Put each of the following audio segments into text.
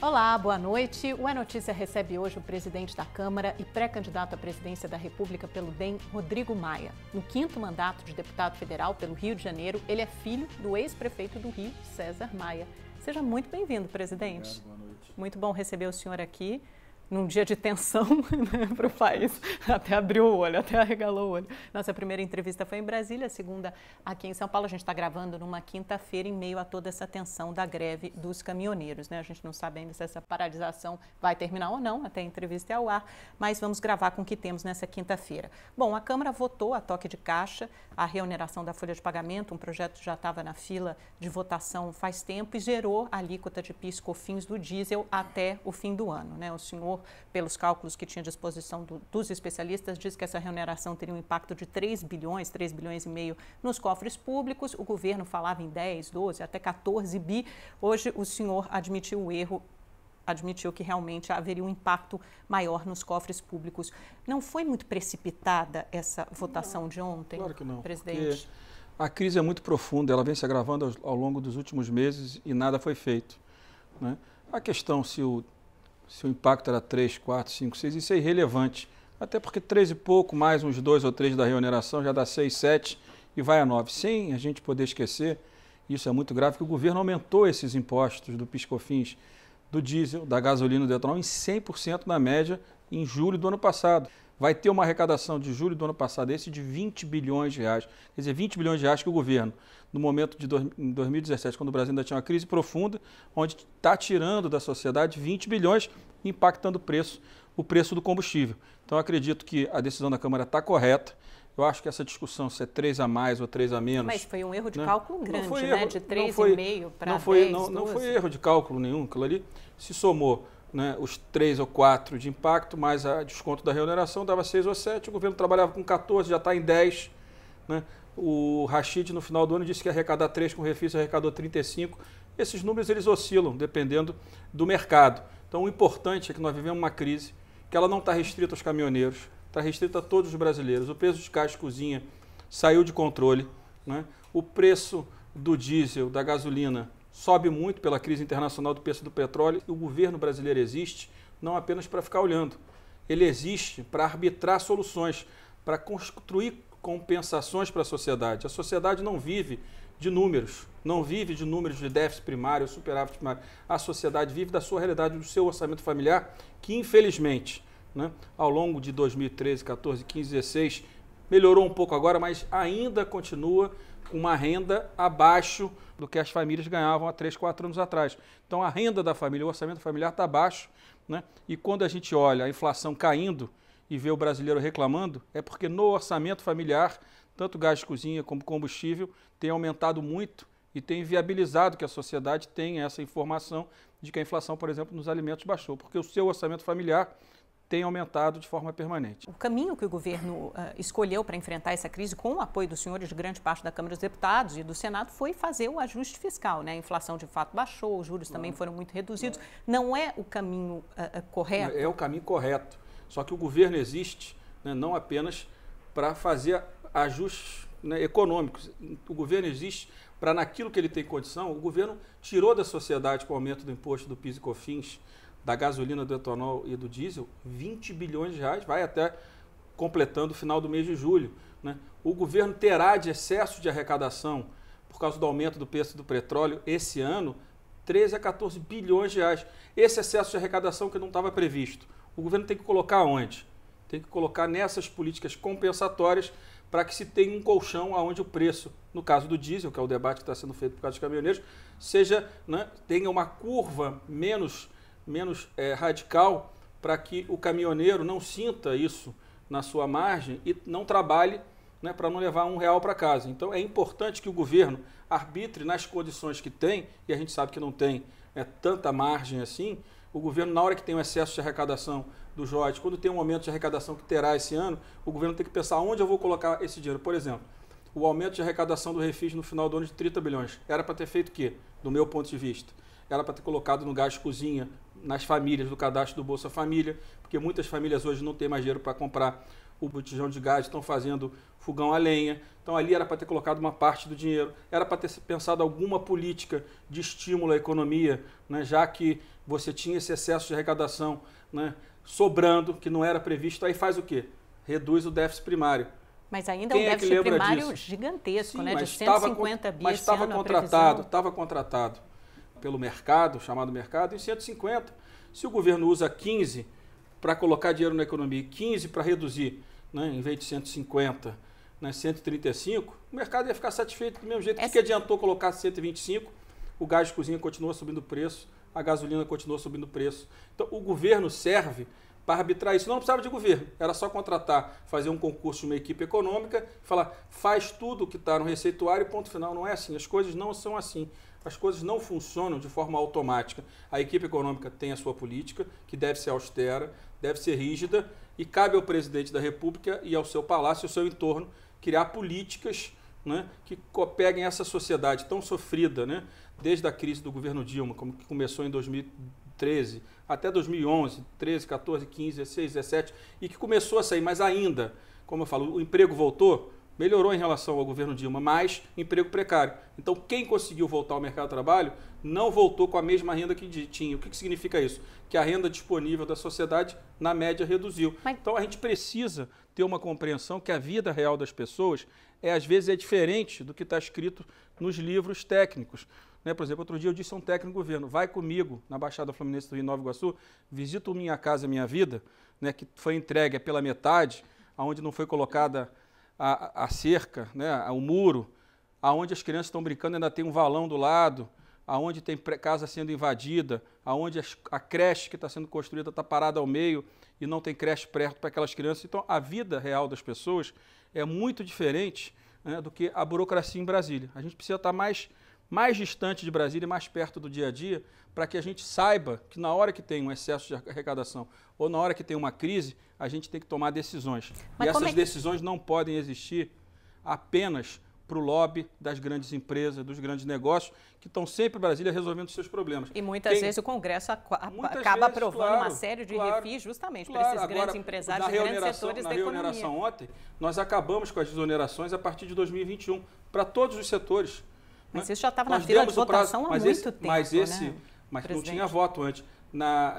Olá, boa noite. O É Notícia recebe hoje o presidente da Câmara e pré-candidato à presidência da República pelo DEM, Rodrigo Maia. No 5º mandato de deputado federal pelo Rio de Janeiro, ele é filho do ex-prefeito do Rio, César Maia. Seja muito bem-vindo, presidente. Obrigado, boa noite. Muito bom receber o senhor aqui num dia de tensão, né, para o país. Até abriu o olho, até arregalou o olho. Nossa primeira entrevista foi em Brasília, a segunda aqui em São Paulo. A gente está gravando numa quinta-feira em meio a toda essa tensão da greve dos caminhoneiros, né? A gente não sabe ainda se essa paralisação vai terminar ou não, até a entrevista é ao ar, mas vamos gravar com o que temos nessa quinta-feira. Bom, a Câmara votou a toque de caixa, a reoneração da folha de pagamento, um projeto que já estava na fila de votação faz tempo e gerou a alíquota de PIS/COFINS do diesel até o fim do ano, né? O senhor, pelos cálculos que tinha à disposição dos especialistas, diz que essa reoneração teria um impacto de 3 bilhões e meio nos cofres públicos. O governo falava em 10, 12, até 14 bi. Hoje o senhor admitiu o erro, admitiu que realmente haveria um impacto maior nos cofres públicos. Não foi muito precipitada essa votação de ontem, claro que não, presidente? A crise é muito profunda, ela vem se agravando ao longo dos últimos meses e nada foi feito, né? A questão se o impacto era 3, 4, 5, 6, isso é irrelevante. Até porque 3 e pouco, mais uns 2 ou 3 da reoneração, já dá 6, 7 e vai a 9. Sem a gente poder esquecer, isso é muito grave, que o governo aumentou esses impostos do PIS/COFINS, do diesel, da gasolina e do etanol em 100% na média em julho do ano passado. Vai ter uma arrecadação de julho do ano passado, esse de 20 bilhões de reais. Quer dizer, 20 bilhões de reais que o governo, no momento de em 2017, quando o Brasil ainda tinha uma crise profunda, onde está tirando da sociedade 20 bilhões, impactando o preço do combustível. Então, eu acredito que a decisão da Câmara está correta. Eu acho que essa discussão, se é 3 a mais ou 3 a menos... Mas foi um erro de né? caulo grande, né? Erro, De 3,5 para 10, não foi erro de cálculo nenhum. Aquilo ali se somou, né, os 3 ou 4 de impacto, mais a desconto da reoneração, dava 6 ou 7. O governo trabalhava com 14, já está em 10. Né? O Rachid, no final do ano, disse que ia arrecadar 3, com o refis arrecadou 35. Esses números eles oscilam, dependendo do mercado. Então, o importante é que nós vivemos uma crise, que ela não está restrita aos caminhoneiros, está restrita a todos os brasileiros. O preço de gás de cozinha saiu de controle, né? O preço do diesel, da gasolina, sobe muito pela crise internacional do preço do petróleo. E o governo brasileiro existe não apenas para ficar olhando, ele existe para arbitrar soluções, para construir compensações para a sociedade. A sociedade não vive de números, não vive de números de déficit primário, superávit primário. A sociedade vive da sua realidade, do seu orçamento familiar, que infelizmente, né, ao longo de 2013, 14, 15, 16, melhorou um pouco agora, mas ainda continua com uma renda abaixo do que as famílias ganhavam há 3, 4 anos atrás. Então a renda da família, o orçamento familiar está baixo, né? E quando a gente olha a inflação caindo e vê o brasileiro reclamando, é porque no orçamento familiar, tanto gás de cozinha como combustível, tem aumentado muito e tem viabilizado que a sociedade tenha essa informação de que a inflação, por exemplo, nos alimentos baixou, porque o seu orçamento familiar tem aumentado de forma permanente. O caminho que o governo escolheu para enfrentar essa crise, com o apoio dos senhores de grande parte da Câmara dos Deputados e do Senado, foi fazer o ajuste fiscal, né? A inflação de fato baixou, os juros também foram muito reduzidos. Não é o caminho correto? É o caminho correto. Só que o governo existe, né, não apenas para fazer ajustes, né, econômicos. O governo existe para, naquilo que ele tem condição, o governo tirou da sociedade, com o aumento do imposto do PIS e COFINS, da gasolina, do etanol e do diesel, 20 bilhões de reais, vai até completando o final do mês de julho, né? O governo terá de excesso de arrecadação, por causa do aumento do preço do petróleo, esse ano, 13 a 14 bilhões de reais. Esse excesso de arrecadação que não estava previsto, o governo tem que colocar onde? Tem que colocar nessas políticas compensatórias para que se tenha um colchão onde o preço, no caso do diesel, que é o debate que está sendo feito por causa dos caminhoneiros, seja, né, tenha uma curva menos radical, para que o caminhoneiro não sinta isso na sua margem e não trabalhe, né, para não levar R$1 para casa. Então é importante que o governo arbitre nas condições que tem, e a gente sabe que não tem tanta margem assim. O governo, na hora que tem um excesso de arrecadação do JOT, quando tem um aumento de arrecadação que terá esse ano, o governo tem que pensar onde eu vou colocar esse dinheiro. Por exemplo, o aumento de arrecadação do refis no final do ano de 30 bilhões. Era para ter feito o quê? Do meu ponto de vista. Era para ter colocado no gás de cozinha, nas famílias, do cadastro do Bolsa Família, porque muitas famílias hoje não têm mais dinheiro para comprar o botijão de gás, estão fazendo fogão a lenha. Então ali era para ter colocado uma parte do dinheiro, era para ter pensado alguma política de estímulo à economia, né, já que você tinha esse excesso de arrecadação, né, sobrando, que não era previsto. Aí faz o quê? Reduz o déficit primário. Mas ainda é um déficit primário gigantesco, sim, né, de 150 bi esse ano, estava contratado pelo mercado, chamado mercado, em 150. Se o governo usa 15 para colocar dinheiro na economia e 15 para reduzir, né, em vez de 150, né, 135, o mercado ia ficar satisfeito do mesmo jeito. O que adiantou colocar 125? O gás de cozinha continua subindo o preço, a gasolina continua subindo o preço. Então, o governo serve para arbitrar isso. Não precisava de governo, era só contratar, fazer um concurso de uma equipe econômica, falar, faz tudo o que está no receituário e ponto final. Não é assim, as coisas não são assim. As coisas não funcionam de forma automática. A equipe econômica tem a sua política, que deve ser austera, deve ser rígida, e cabe ao presidente da República e ao seu palácio, ao seu entorno, criar políticas, né, que peguem essa sociedade tão sofrida, né, desde a crise do governo Dilma, como que começou em 2013, até 2011, 13, 14, 15, 16, 17, e que começou a sair, mas ainda, como eu falo, o emprego voltou, melhorou em relação ao governo Dilma, mas emprego precário. Então, quem conseguiu voltar ao mercado de trabalho não voltou com a mesma renda que tinha. O que significa isso? Que a renda disponível da sociedade, na média, reduziu. Então, a gente precisa ter uma compreensão que a vida real das pessoas, às vezes, é diferente do que está escrito nos livros técnicos. Né? Por exemplo, outro dia eu disse a um técnico do governo, vai comigo na Baixada Fluminense do Rio Nova Iguaçu, visita o Minha Casa Minha Vida, né, que foi entregue pela metade, onde não foi colocada a cerca, né, o muro, aonde as crianças estão brincando ainda tem um valão do lado, aonde tem casa sendo invadida, aonde a creche que está sendo construída está parada ao meio e não tem creche perto para aquelas crianças. Então, a vida real das pessoas é muito diferente, né, do que a burocracia em Brasília. A gente precisa estar mais distante de Brasília, mais perto do dia a dia, para que a gente saiba que na hora que tem um excesso de arrecadação ou na hora que tem uma crise, a gente tem que tomar decisões. Mas e essas decisões não podem existir apenas para o lobby das grandes empresas, dos grandes negócios, que estão sempre em Brasília resolvendo os seus problemas. E muitas vezes o Congresso acaba aprovando uma série de refis justamente para esses grandes empresários e grandes setores da economia. Na reoneração ontem, nós acabamos com as desonerações a partir de 2021, para todos os setores. Mas isso já estava na fila de votação há muito tempo, mas não tinha voto antes.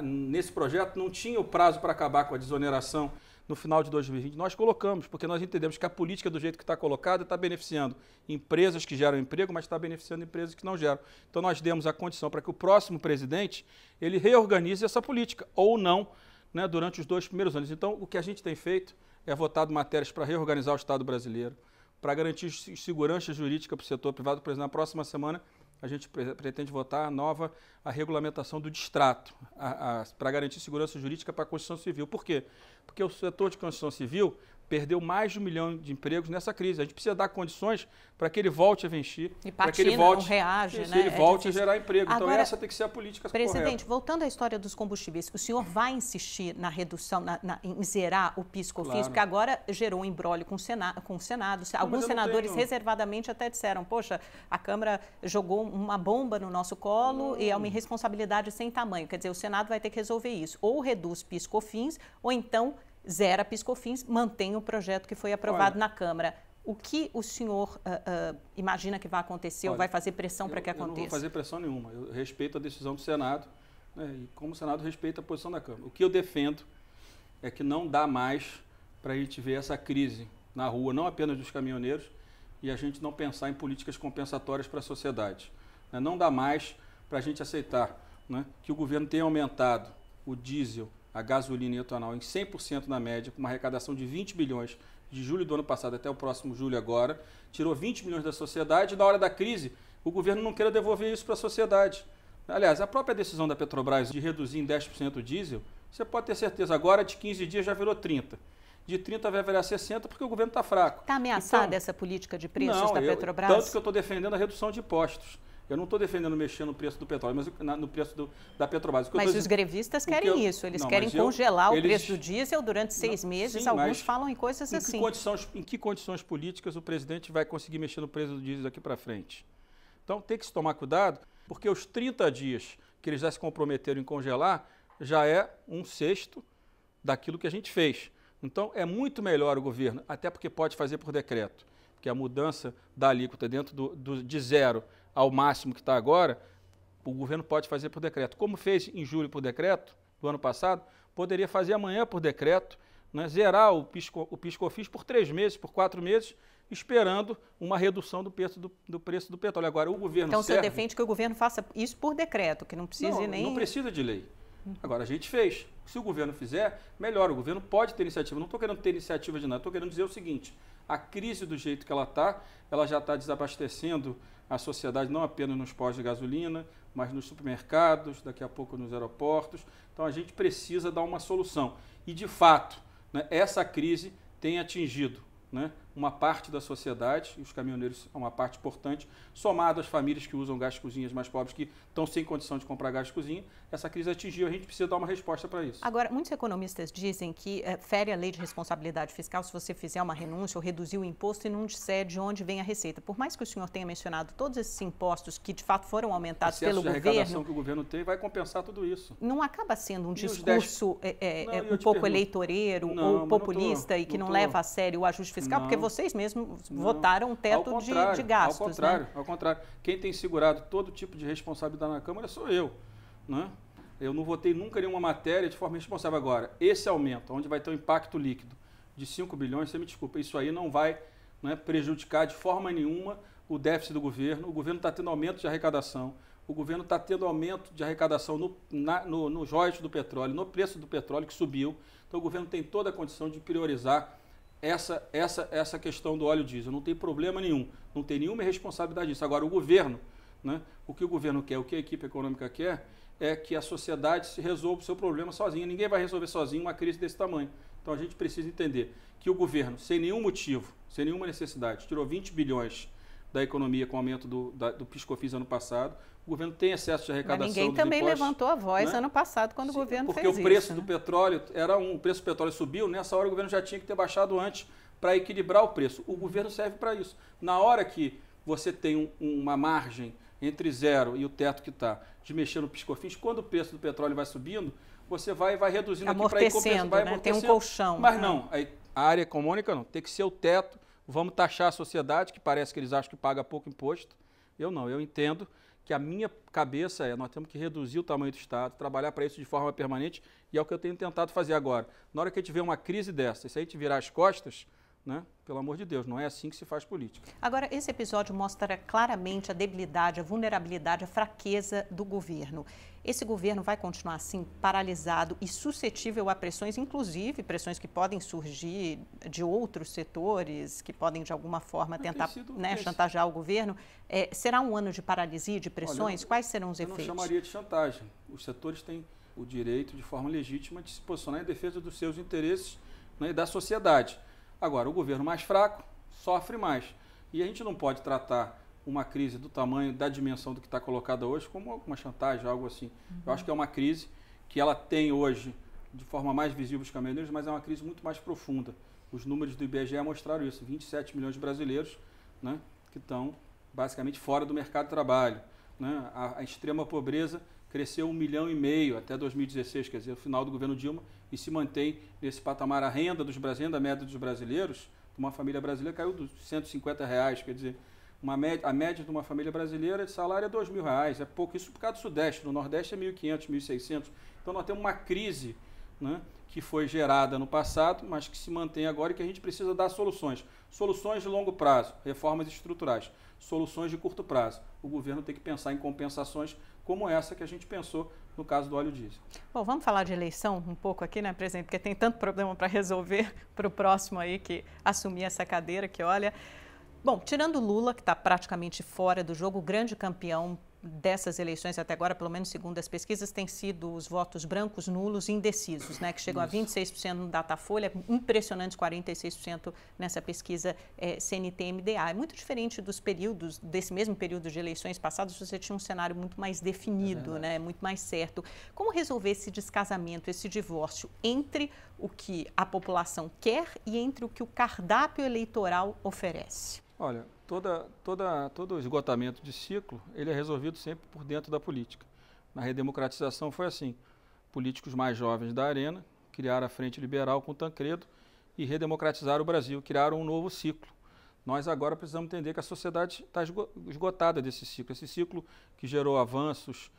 Nesse projeto não tinha o prazo para acabar com a desoneração no final de 2020. Nós colocamos, porque nós entendemos que a política do jeito que está colocada está beneficiando empresas que geram emprego, mas está beneficiando empresas que não geram. Então nós demos a condição para que o próximo presidente ele reorganize essa política, ou não, né, durante os 2 primeiros anos. Então o que a gente tem feito é votado matérias para reorganizar o Estado brasileiro, para garantir segurança jurídica para o setor privado. Por exemplo, na próxima semana a gente pretende votar a regulamentação do distrato, para garantir segurança jurídica para a Constituição Civil. Por quê? Porque o setor de Constituição Civil perdeu mais de 1 milhão de empregos nessa crise. A gente precisa dar condições para que ele volte a vencer, para que ele volte, não reage, né? Ele volte a gerar emprego. Agora, então essa tem que ser a política correta. Presidente, voltando à história dos combustíveis, o senhor vai insistir na redução, em zerar o PIS/COFINS, claro, porque agora gerou um imbróglio com o Senado. Alguns senadores reservadamente até disseram, poxa, a Câmara jogou uma bomba no nosso colo e é uma irresponsabilidade sem tamanho. Quer dizer, o Senado vai ter que resolver isso. Ou reduz PIS/COFINS, ou então zera PIS/COFINS, mantém o projeto que foi aprovado na Câmara. O que o senhor imagina que vai acontecer ou vai fazer pressão para que aconteça? Eu não vou fazer pressão nenhuma. Eu respeito a decisão do Senado, né, e como o Senado respeita a posição da Câmara. O que eu defendo é que não dá mais para a gente ver essa crise na rua, não apenas dos caminhoneiros, e a gente não pensar em políticas compensatórias para a sociedade. Né? Não dá mais para a gente aceitar, né, que o governo tenha aumentado o diesel, a gasolina e o etanol em 100% na média, com uma arrecadação de 20 bilhões de julho do ano passado até o próximo julho agora, tirou 20 milhões da sociedade e na hora da crise o governo não queira devolver isso para a sociedade. Aliás, a própria decisão da Petrobras de reduzir em 10% o diesel, você pode ter certeza, agora de 15 dias já virou 30. De 30 vai virar 60 porque o governo está fraco. Está ameaçada então, essa política de preços da Petrobras? Tanto que eu estou defendendo a redução de impostos. Eu não estou defendendo mexer no preço do petróleo, mas no preço da Petrobras. Mas os grevistas querem isso, eles querem congelar o preço do diesel durante 6 meses, sim, alguns falam em coisas assim. Em que condições políticas o presidente vai conseguir mexer no preço do diesel daqui para frente? Então tem que se tomar cuidado, porque os 30 dias que eles já se comprometeram em congelar já é 1/6 daquilo que a gente fez. Então, é muito melhor o governo, até porque pode fazer por decreto, porque a mudança da alíquota dentro de 0 ao máximo que está agora, o governo pode fazer por decreto. Como fez em julho por decreto, do ano passado, poderia fazer amanhã por decreto, né, zerar o PIS/COFINS por 3 meses, por 4 meses, esperando uma redução do preço do petróleo. Agora, o governo Então, você defende que o governo faça isso por decreto, que não precise nem... Não precisa de lei. Agora, a gente fez. Se o governo fizer, melhor. O governo pode ter iniciativa. Não estou querendo ter iniciativa de nada. Estou querendo dizer o seguinte, a crise do jeito que ela já está desabastecendo a sociedade, não apenas nos postos de gasolina, mas nos supermercados, daqui a pouco nos aeroportos. Então, a gente precisa dar uma solução. E, de fato, né, essa crise tem atingido, né, uma parte da sociedade, e os caminhoneiros são uma parte importante, somado às famílias que usam gás de cozinhas mais pobres, que estão sem condição de comprar gás de cozinha, essa crise atingiu, a gente precisa dar uma resposta para isso. Agora, muitos economistas dizem que fere a lei de responsabilidade fiscal se você fizer uma renúncia ou reduzir o imposto e não disser de onde vem a receita. Por mais que o senhor tenha mencionado todos esses impostos que de fato foram aumentados pelo governo... A arrecadação que o governo tem vai compensar tudo isso. Não acaba sendo um discurso um pouco eleitoreiro ou populista e que não leva a sério o ajuste fiscal? Porque vocês mesmos votaram um teto de gastos. Ao contrário. Quem tem segurado todo tipo de responsabilidade na Câmara sou eu. Né? Eu não votei nunca nenhuma matéria de forma responsável. Agora, esse aumento, onde vai ter um impacto líquido de 5 bilhões, você me desculpa, isso aí não vai, né, prejudicar de forma nenhuma o déficit do governo. O governo está tendo aumento de arrecadação. O governo está tendo aumento de arrecadação nos royalties do petróleo, no preço do petróleo que subiu. Então, o governo tem toda a condição de priorizar essa questão do óleo diesel. Não tem problema nenhum, não tem nenhuma responsabilidade disso. Agora, o governo, né, o que o governo quer, o que a equipe econômica quer, é que a sociedade se resolva o seu problema sozinha. Ninguém vai resolver sozinho uma crise desse tamanho. Então, a gente precisa entender que o governo, sem nenhum motivo, sem nenhuma necessidade, tirou 20 bilhões da economia com o aumento do PIS/COFINS ano passado. O governo tem excesso de arrecadação. Mas ninguém também levantou a voz, né, ano passado, quando o governo fez isso. Porque o preço do petróleo o preço do petróleo subiu, nessa hora o governo já tinha que ter baixado antes para equilibrar o preço. O governo serve para isso. Na hora que você tem uma margem entre 0 e o teto que está de mexer no PIS/COFINS, quando o preço do petróleo vai subindo, você vai reduzindo aqui para ir compensando. Né? Tem um colchão. Mas não, a área econômica não, tem que ser o teto. Vamos taxar a sociedade, que parece que eles acham que paga pouco imposto. Eu não, eu entendo que a minha cabeça nós temos que reduzir o tamanho do Estado, trabalhar para isso de forma permanente, e é o que eu tenho tentado fazer agora. Na hora que a gente vê uma crise dessa, se a gente virar as costas, né, pelo amor de Deus, não é assim que se faz política. Agora, esse episódio mostra claramente a debilidade, a vulnerabilidade, a fraqueza do governo. Esse governo vai continuar assim, paralisado e suscetível a pressões, inclusive pressões que podem surgir de outros setores, que podem de alguma forma tentar, né, chantagear o governo. Será um ano de paralisia, de pressões? Olha, quais serão os efeitos? Eu não chamaria de chantagem. Os setores têm o direito, de forma legítima, de se posicionar em defesa dos seus interesses, né, e da sociedade. Agora, o governo mais fraco sofre mais. E a gente não pode tratar uma crise do tamanho, da dimensão do que está colocada hoje como uma chantagem, algo assim. Eu acho que é uma crise que ela tem hoje, de forma mais visível os caminhoneiros, mas é uma crise muito mais profunda. Os números do IBGE mostraram isso. 27 milhões de brasileiros, né, que estão basicamente fora do mercado de trabalho. Né? A extrema pobreza cresceu 1,5 milhão até 2016, quer dizer, o final do governo Dilma, e se mantém nesse patamar. A renda média dos brasileiros, uma família brasileira caiu dos R$150, quer dizer, a média de uma família brasileira de salário é R$2.000, é pouco, isso por causa do Sudeste, no Nordeste é 1.500, 1.600, então nós temos uma crise, né, que foi gerada no passado, mas que se mantém agora e que a gente precisa dar soluções. Soluções de longo prazo, reformas estruturais, soluções de curto prazo. O governo tem que pensar em compensações como essa que a gente pensou no caso do óleo diesel. Bom, vamos falar de eleição um pouco aqui, né, presidente? Porque tem tanto problema para resolver para o próximo aí que assumir essa cadeira, que olha... Bom, tirando Lula, que está praticamente fora do jogo, o grande campeão dessas eleições até agora, pelo menos segundo as pesquisas, tem sido os votos brancos, nulos e indecisos, né, que chegam a 26% no Datafolha, impressionantes 46% nessa pesquisa CNT-MDA. É muito diferente dos períodos, desse mesmo período de eleições passadas, você tinha um cenário muito mais definido, né, muito mais certo. Como resolver esse descasamento, esse divórcio entre o que a população quer e entre o que o cardápio eleitoral oferece? Olha, todo esgotamento de ciclo, ele é resolvido sempre por dentro da política. Na redemocratização foi assim. Políticos mais jovens da Arena criaram a Frente Liberal com Tancredo e redemocratizaram o Brasil, criaram um novo ciclo. Nós agora precisamos entender que a sociedade está esgotada desse ciclo. Esse ciclo que gerou avanços,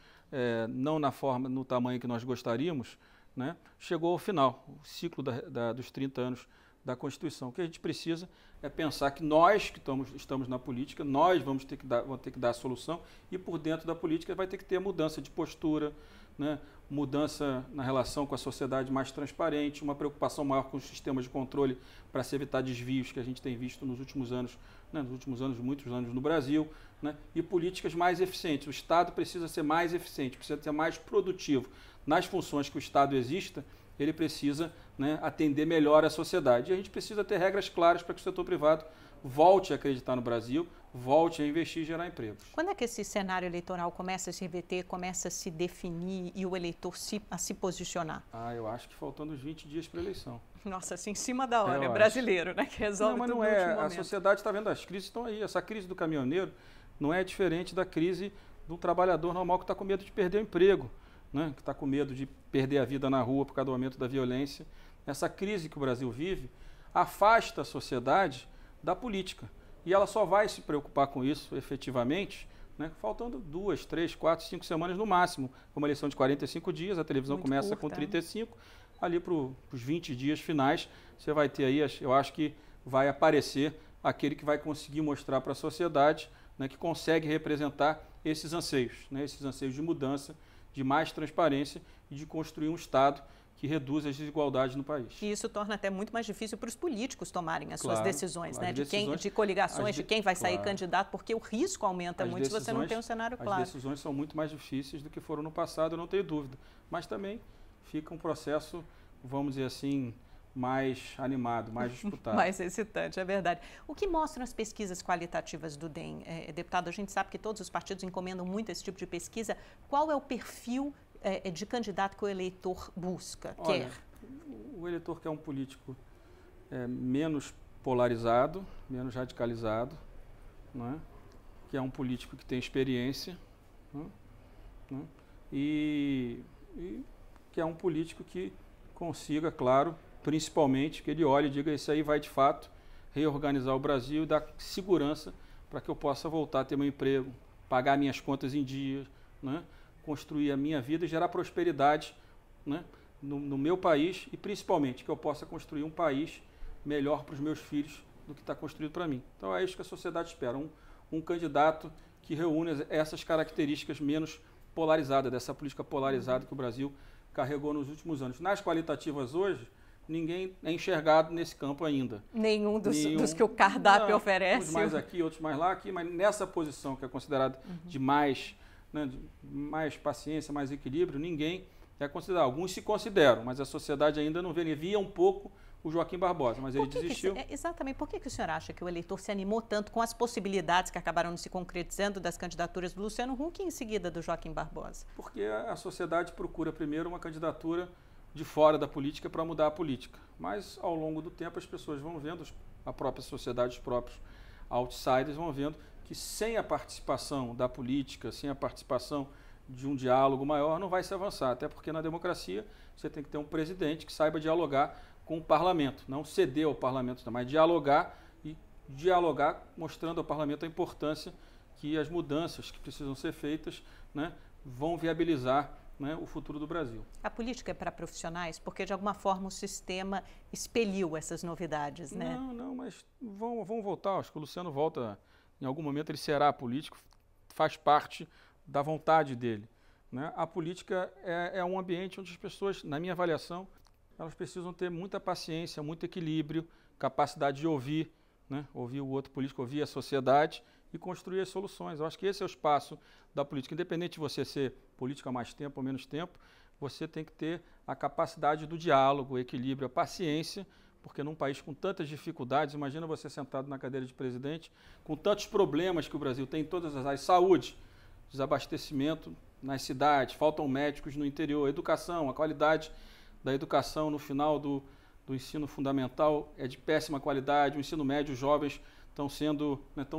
não na forma, no tamanho que nós gostaríamos, né, chegou ao final, o ciclo dos 30 anos da Constituição. O que a gente precisa é pensar que nós que estamos na política, nós vamos ter que dar a solução, e por dentro da política vai ter que ter mudança de postura, né, mudança na relação com a sociedade mais transparente, uma preocupação maior com os sistemas de controle para se evitar desvios que a gente tem visto nos últimos anos, né, muitos anos no Brasil, né, e políticas mais eficientes. O Estado precisa ser mais eficiente, precisa ser mais produtivo. Nas funções que o Estado exista, ele precisa, né, atender melhor a sociedade. E a gente precisa ter regras claras para que o setor privado volte a acreditar no Brasil, volte a investir e gerar empregos. Quando é que esse cenário eleitoral começa a se reverter, começa a se definir e o eleitor a se posicionar? Eu acho que faltando uns 20 dias para a eleição. Nossa, assim, em cima da hora, é brasileiro, né, que resolve tudo no último momento. A sociedade está vendo, as crises estão aí. Essa crise do caminhoneiro não é diferente da crise do trabalhador normal que está com medo de perder o emprego, né, que está com medo de perder a vida na rua por causa do aumento da violência. Essa crise que o Brasil vive afasta a sociedade da política. E ela só vai se preocupar com isso efetivamente, né, faltando 2, 3, 4, 5 semanas no máximo. Uma eleição de 45 dias, a televisão muito começa curta, com 35, ali para os 20 dias finais, você vai ter aí, eu acho que vai aparecer aquele que vai conseguir mostrar para a sociedade, né, que consegue representar esses anseios de mudança, de mais transparência e de construir um Estado que reduz as desigualdades no país. E isso torna até muito mais difícil para os políticos tomarem as suas decisões, né? De coligações, de quem vai sair candidato, porque o risco aumenta muito se você não tem um cenário claro. As decisões são muito mais difíceis do que foram no passado, eu não tenho dúvida. Mas também fica um processo, vamos dizer assim, mais animado, mais disputado. Mais excitante, é verdade. O que mostram as pesquisas qualitativas do DEM? Deputado, a gente sabe que todos os partidos encomendam muito esse tipo de pesquisa. Qual é o perfil de candidato que o eleitor busca, quer? O eleitor quer um político menos polarizado, menos radicalizado, né? Que é um político que tem experiência, né? E que é um político que consiga, claro, principalmente, que ele olhe e diga, isso aí vai de fato reorganizar o Brasil e dar segurança para que eu possa voltar a ter meu emprego, pagar minhas contas em dia, né? Construir a minha vida e gerar prosperidade, né, no meu país e principalmente que eu possa construir um país melhor para os meus filhos do que está construído para mim. Então é isso que a sociedade espera, um candidato que reúne essas características menos polarizadas, dessa política polarizada que o Brasil carregou nos últimos anos. Nas qualitativas hoje, ninguém é enxergado nesse campo ainda. Nenhum dos que o cardápio oferece. Uns mais aqui, outros mais lá, aqui, mas nessa posição que é considerada de mais, né, de mais paciência, mais equilíbrio, ninguém é considerado. Alguns se consideram, mas a sociedade ainda não vê. Ele via um pouco o Joaquim Barbosa, mas ele desistiu. Exatamente. Por que o senhor acha que o eleitor se animou tanto com as possibilidades que acabaram se concretizando das candidaturas do Luciano Huck e em seguida do Joaquim Barbosa? Porque a sociedade procura primeiro uma candidatura de fora da política para mudar a política. Mas, ao longo do tempo, as pessoas vão vendo, a própria sociedade, os próprios outsiders vão vendo que sem a participação da política, sem a participação de um diálogo maior, não vai se avançar. Até porque na democracia você tem que ter um presidente que saiba dialogar com o parlamento, não ceder ao parlamento, mas dialogar mostrando ao parlamento a importância que as mudanças que precisam ser feitas, né, vão viabilizar, né, o futuro do Brasil. A política é para profissionais? Porque, de alguma forma, o sistema expeliu essas novidades, né? Não, mas vão voltar. Acho que o Luciano volta, em algum momento ele será político, faz parte da vontade dele, né? A política é um ambiente onde as pessoas, na minha avaliação, elas precisam ter muita paciência, muito equilíbrio, capacidade de ouvir, né? Ouvir o outro político, ouvir a sociedade e construir as soluções. Eu acho que esse é o espaço da política. Independente de você ser político há mais tempo ou menos tempo, você tem que ter a capacidade do diálogo, o equilíbrio, a paciência, porque num país com tantas dificuldades, imagina você sentado na cadeira de presidente, com tantos problemas que o Brasil tem em todas as áreas, saúde, desabastecimento nas cidades, faltam médicos no interior, educação, a qualidade da educação no final do ensino fundamental é de péssima qualidade, o ensino médio, os jovens estão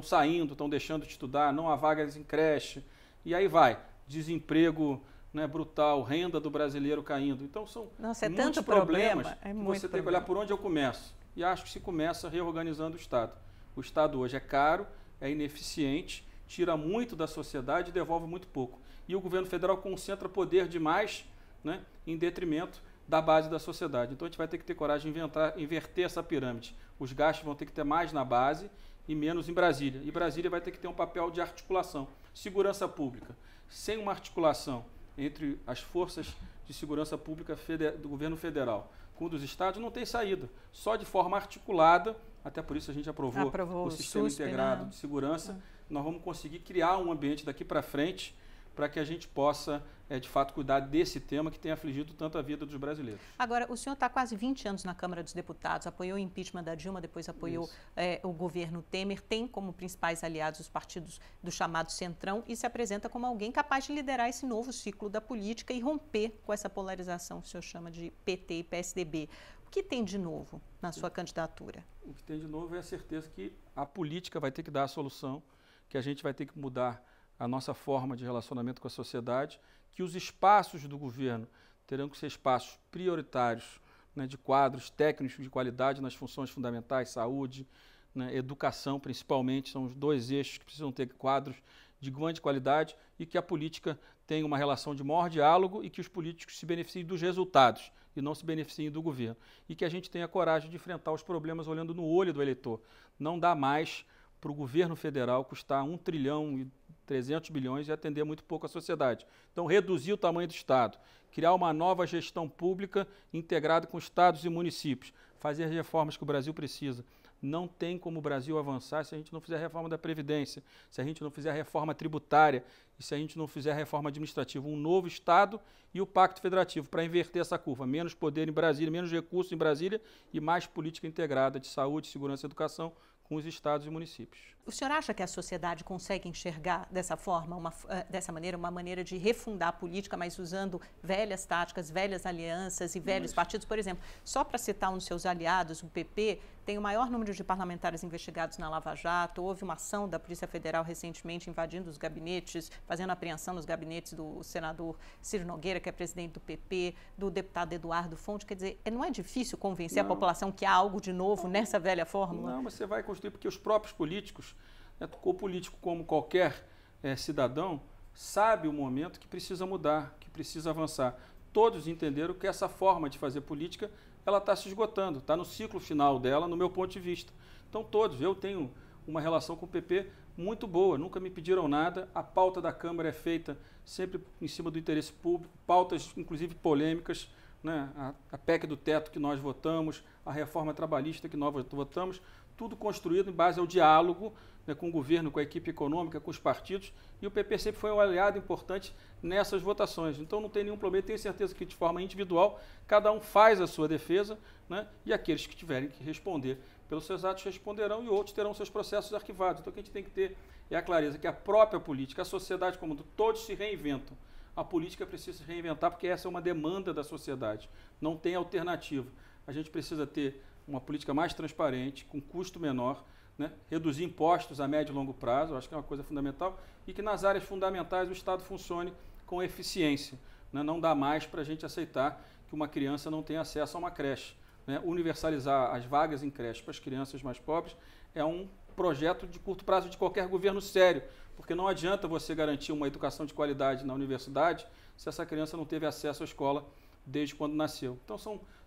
saindo, estão deixando de estudar, não há vagas em creche, e aí vai, desemprego, né, brutal, renda do brasileiro caindo. Então são muitos problemas que você tem que olhar por onde eu começo. e acho que se começa reorganizando o Estado. O Estado hoje é caro, é ineficiente, tira muito da sociedade e devolve muito pouco. E o governo federal concentra poder demais, né, em detrimento da base da sociedade. Então a gente vai ter que ter coragem de inverter essa pirâmide. Os gastos vão ter que ter mais na base e menos em Brasília. E Brasília vai ter que ter um papel de articulação. Segurança pública. Sem uma articulação entre as forças de segurança pública do governo federal com dos estados, não tem saída. Só de forma articulada, até por isso a gente aprovou o Sistema Integrado de Segurança, nós vamos conseguir criar um ambiente daqui para frente para que a gente possa, de fato, cuidar desse tema que tem afligido tanto a vida dos brasileiros. Agora, o senhor está quase 20 anos na Câmara dos Deputados, apoiou o impeachment da Dilma, depois apoiou o governo Temer, tem como principais aliados os partidos do chamado Centrão e se apresenta como alguém capaz de liderar esse novo ciclo da política e romper com essa polarização que o senhor chama de PT e PSDB. O que tem de novo na sua candidatura? O que tem de novo é a certeza que a política vai ter que dar a solução, que a gente vai ter que mudar a nossa forma de relacionamento com a sociedade, que os espaços do governo terão que ser espaços prioritários, né, de quadros técnicos de qualidade nas funções fundamentais, saúde, né, educação principalmente, são os dois eixos que precisam ter quadros de grande qualidade e que a política tenha uma relação de maior diálogo e que os políticos se beneficiem dos resultados e não se beneficiem do governo. E que a gente tenha coragem de enfrentar os problemas olhando no olho do eleitor. Não dá mais para o governo federal custar 1 trilhão e 300 bilhões e atender muito pouco a sociedade. Então, reduzir o tamanho do Estado, criar uma nova gestão pública integrada com estados e municípios, fazer as reformas que o Brasil precisa. Não tem como o Brasil avançar se a gente não fizer a reforma da Previdência, se a gente não fizer a reforma tributária e se a gente não fizer a reforma administrativa. Um novo Estado e o Pacto Federativo para inverter essa curva. Menos poder em Brasília, menos recursos em Brasília e mais política integrada de saúde, segurança e educação com os estados e municípios. O senhor acha que a sociedade consegue enxergar dessa forma, dessa maneira, uma maneira de refundar a política, mas usando velhas táticas, velhas alianças e velhos partidos? Por exemplo, só para citar um dos seus aliados, o PP, tem o maior número de parlamentares investigados na Lava Jato, houve uma ação da Polícia Federal recentemente invadindo os gabinetes, fazendo apreensão nos gabinetes do senador Ciro Nogueira, que é presidente do PP, do deputado Eduardo Fonte. Quer dizer, não é difícil convencer a população que há algo de novo nessa velha fórmula? Não, você vai construir, porque os próprios políticos, o político como qualquer cidadão, sabe o momento que precisa mudar, que precisa avançar. Todos entenderam que essa forma de fazer política ela está se esgotando, está no ciclo final dela, no meu ponto de vista. Então todos, eu tenho uma relação com o PP muito boa, nunca me pediram nada, a pauta da Câmara é feita sempre em cima do interesse público, pautas inclusive polêmicas, né? A PEC do teto que nós votamos, a reforma trabalhista que nós votamos, tudo construído em base ao diálogo, né, com o governo, com a equipe econômica, com os partidos, e o PP sempre foi um aliado importante nessas votações. Então não tem nenhum problema, tenho certeza que de forma individual cada um faz a sua defesa, né, e aqueles que tiverem que responder pelos seus atos responderão e outros terão seus processos arquivados. Então o que a gente tem que ter é a clareza que a própria política, a sociedade como um todo, todos se reinventam. A política precisa se reinventar porque essa é uma demanda da sociedade, não tem alternativa. A gente precisa ter uma política mais transparente, com custo menor, né? Reduzir impostos a médio e longo prazo, acho que é uma coisa fundamental, e que nas áreas fundamentais o Estado funcione com eficiência. Né? Não dá mais para a gente aceitar que uma criança não tenha acesso a uma creche. Né? Universalizar as vagas em creche para as crianças mais pobres é um projeto de curto prazo de qualquer governo sério, porque não adianta você garantir uma educação de qualidade na universidade se essa criança não teve acesso à escola desde quando nasceu. Então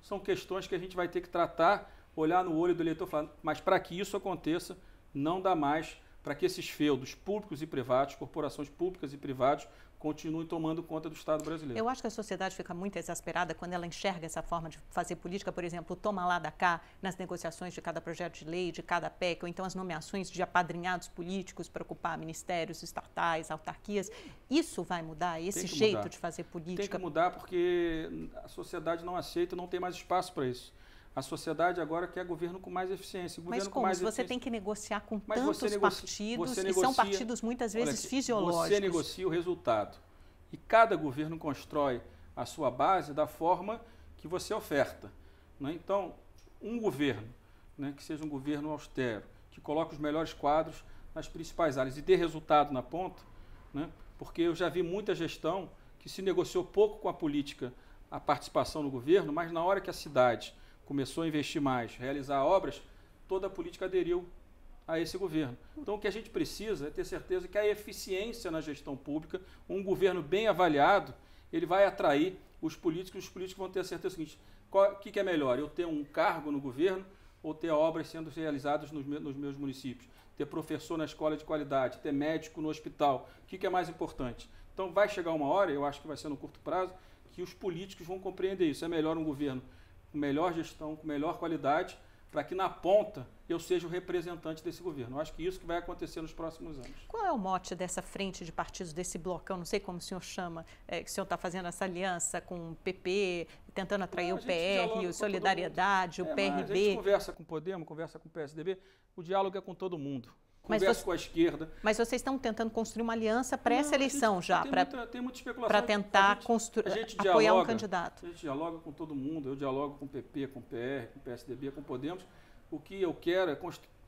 são questões que a gente vai ter que tratar, olhar no olho do eleitor e falar, mas para que isso aconteça, não dá mais para que esses feudos públicos e privados, corporações públicas e privadas, continuem tomando conta do Estado brasileiro. Eu acho que a sociedade fica muito exasperada quando ela enxerga essa forma de fazer política, por exemplo, toma lá da cá, nas negociações de cada projeto de lei, de cada PEC, ou então as nomeações de apadrinhados políticos para ocupar ministérios, estatais, autarquias. Isso vai mudar? Esse jeito de fazer política? Tem que mudar porque a sociedade não aceita, não tem mais espaço para isso. A sociedade agora quer governo com mais eficiência. Mas como? Você tem que negociar com tantos partidos e são partidos muitas vezes fisiológicos. Você negocia o resultado. E cada governo constrói a sua base da forma que você oferta. Né? Então, um governo, né, que seja um governo austero, que coloque os melhores quadros nas principais áreas e dê resultado na ponta, né? Porque eu já vi muita gestão que se negociou pouco com a política, a participação no governo, mas na hora que a cidade começou a investir mais, realizar obras, toda a política aderiu a esse governo. Então, o que a gente precisa é ter certeza que a eficiência na gestão pública, um governo bem avaliado, ele vai atrair os políticos vão ter a certeza seguinte, o que é melhor, eu ter um cargo no governo ou ter obras sendo realizadas nos meus municípios, ter professor na escola de qualidade, ter médico no hospital, o que é mais importante? Então, vai chegar uma hora, eu acho que vai ser no curto prazo, que os políticos vão compreender isso. É melhor um governo com melhor gestão, com melhor qualidade, para que na ponta eu seja o representante desse governo. Eu acho que isso que vai acontecer nos próximos anos. Qual é o mote dessa frente de partidos, desse blocão, não sei como o senhor chama, que o senhor está fazendo essa aliança com o PP, tentando atrair o PR, o Solidariedade, o PRB? A gente conversa com o Podemos, conversa com o PSDB, o diálogo é com todo mundo. Conversa com a esquerda. Mas vocês estão tentando construir uma aliança para essa eleição já, tem muita especulação para tentar apoiar um candidato. A gente dialoga com todo mundo, eu dialogo com o PP, com o PR, com o PSDB, com o Podemos. O que eu quero é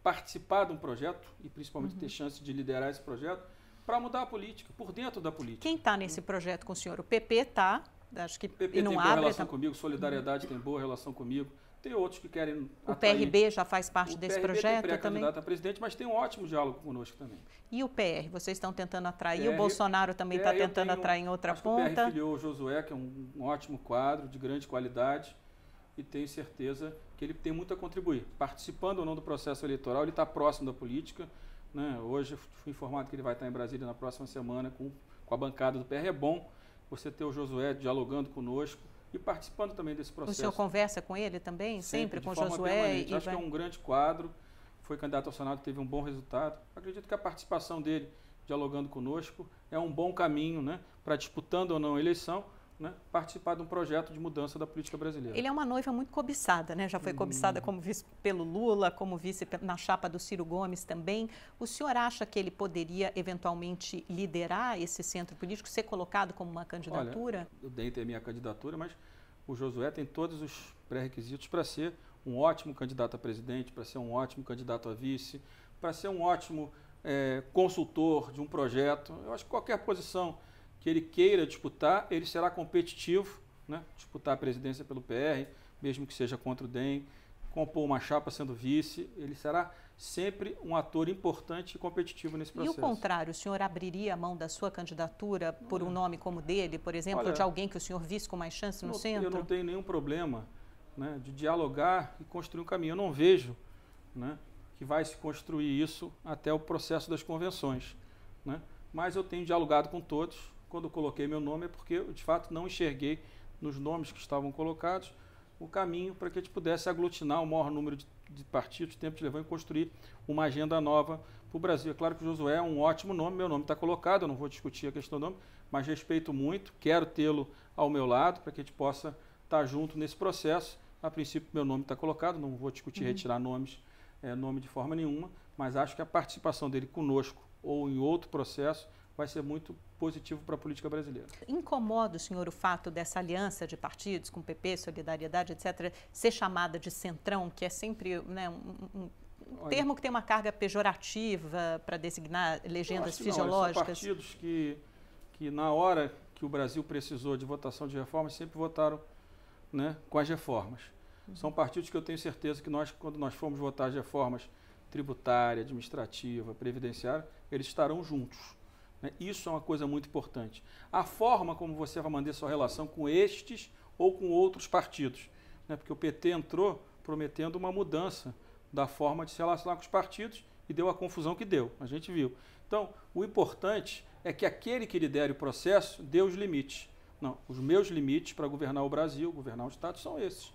participar de um projeto e principalmente ter chance de liderar esse projeto para mudar a política, por dentro da política. Quem está nesse projeto com o senhor? O PP está, acho que o PP tem boa relação comigo, Solidariedade tem boa relação comigo. Tem outros que querem atrair. O PRB já faz parte desse projeto também? O PRB tem pré-candidato a presidente, mas tem um ótimo diálogo conosco também. E o PR? Vocês estão tentando atrair? O Bolsonaro também está tentando atrair em outra ponta? O PR filiou o Josué, que é um ótimo quadro, de grande qualidade, e tenho certeza que ele tem muito a contribuir. Participando ou não do processo eleitoral, ele está próximo da política. Né? Hoje eu fui informado que ele vai estar em Brasília na próxima semana com a bancada do PR. É bom você ter o Josué dialogando conosco e participando também desse processo. O senhor conversa com ele também? Sempre com o Josué? Acho que é um grande quadro, foi candidato ao Senado, teve um bom resultado. Acredito que a participação dele, dialogando conosco, é um bom caminho, né, para, disputando ou não a eleição, né, participar de um projeto de mudança da política brasileira. Ele é uma noiva muito cobiçada, né? Já foi cobiçada como vice pelo Lula, como vice na chapa do Ciro Gomes também. O senhor acha que ele poderia eventualmente liderar esse centro político, ser colocado como uma candidatura? Olha, eu dei a minha candidatura, mas o Josué tem todos os pré-requisitos para ser um ótimo candidato a presidente, para ser um ótimo candidato a vice, para ser um ótimo consultor de um projeto. Eu acho que qualquer posição que ele queira disputar, ele será competitivo, né? Disputar a presidência pelo PR, mesmo que seja contra o DEM, compor uma chapa sendo vice, ele será sempre um ator importante e competitivo nesse processo. E o contrário, o senhor abriria a mão da sua candidatura por um nome como dele, por exemplo, de alguém que o senhor visse com mais chance no centro? Eu não tenho nenhum problema, né, de dialogar e construir um caminho. Eu não vejo, né, que vai se construir isso até o processo das convenções, né? Mas eu tenho dialogado com todos. Quando eu coloquei meu nome é porque eu, de fato, não enxerguei nos nomes que estavam colocados o caminho para que a gente pudesse aglutinar o maior número de partidos, tempo de levar e construir uma agenda nova para o Brasil. É claro que o Josué é um ótimo nome, meu nome está colocado, eu não vou discutir a questão do nome, mas respeito muito, quero tê-lo ao meu lado para que a gente possa estar junto nesse processo. A princípio, meu nome está colocado, não vou discutir retirar nome de forma nenhuma, mas acho que a participação dele conosco ou em outro processo vai ser muito positivo para a política brasileira. Incomoda o senhor o fato dessa aliança de partidos com PP, Solidariedade, etc., ser chamada de centrão, que é sempre, né, um termo que tem uma carga pejorativa para designar legendas fisiológicas? São partidos que na hora que o Brasil precisou de votação de reformas, sempre votaram, né, com as reformas. São partidos que eu tenho certeza que quando nós formos votar as reformas tributária, administrativa, previdenciária, eles estarão juntos. Isso é uma coisa muito importante. A forma como você vai manter sua relação com estes ou com outros partidos, né? Porque o PT entrou prometendo uma mudança da forma de se relacionar com os partidos e deu a confusão que deu, a gente viu. Então, o importante é que aquele que lidere o processo dê os limites. Não, os meus limites para governar o Brasil, governar o Estado, são esses.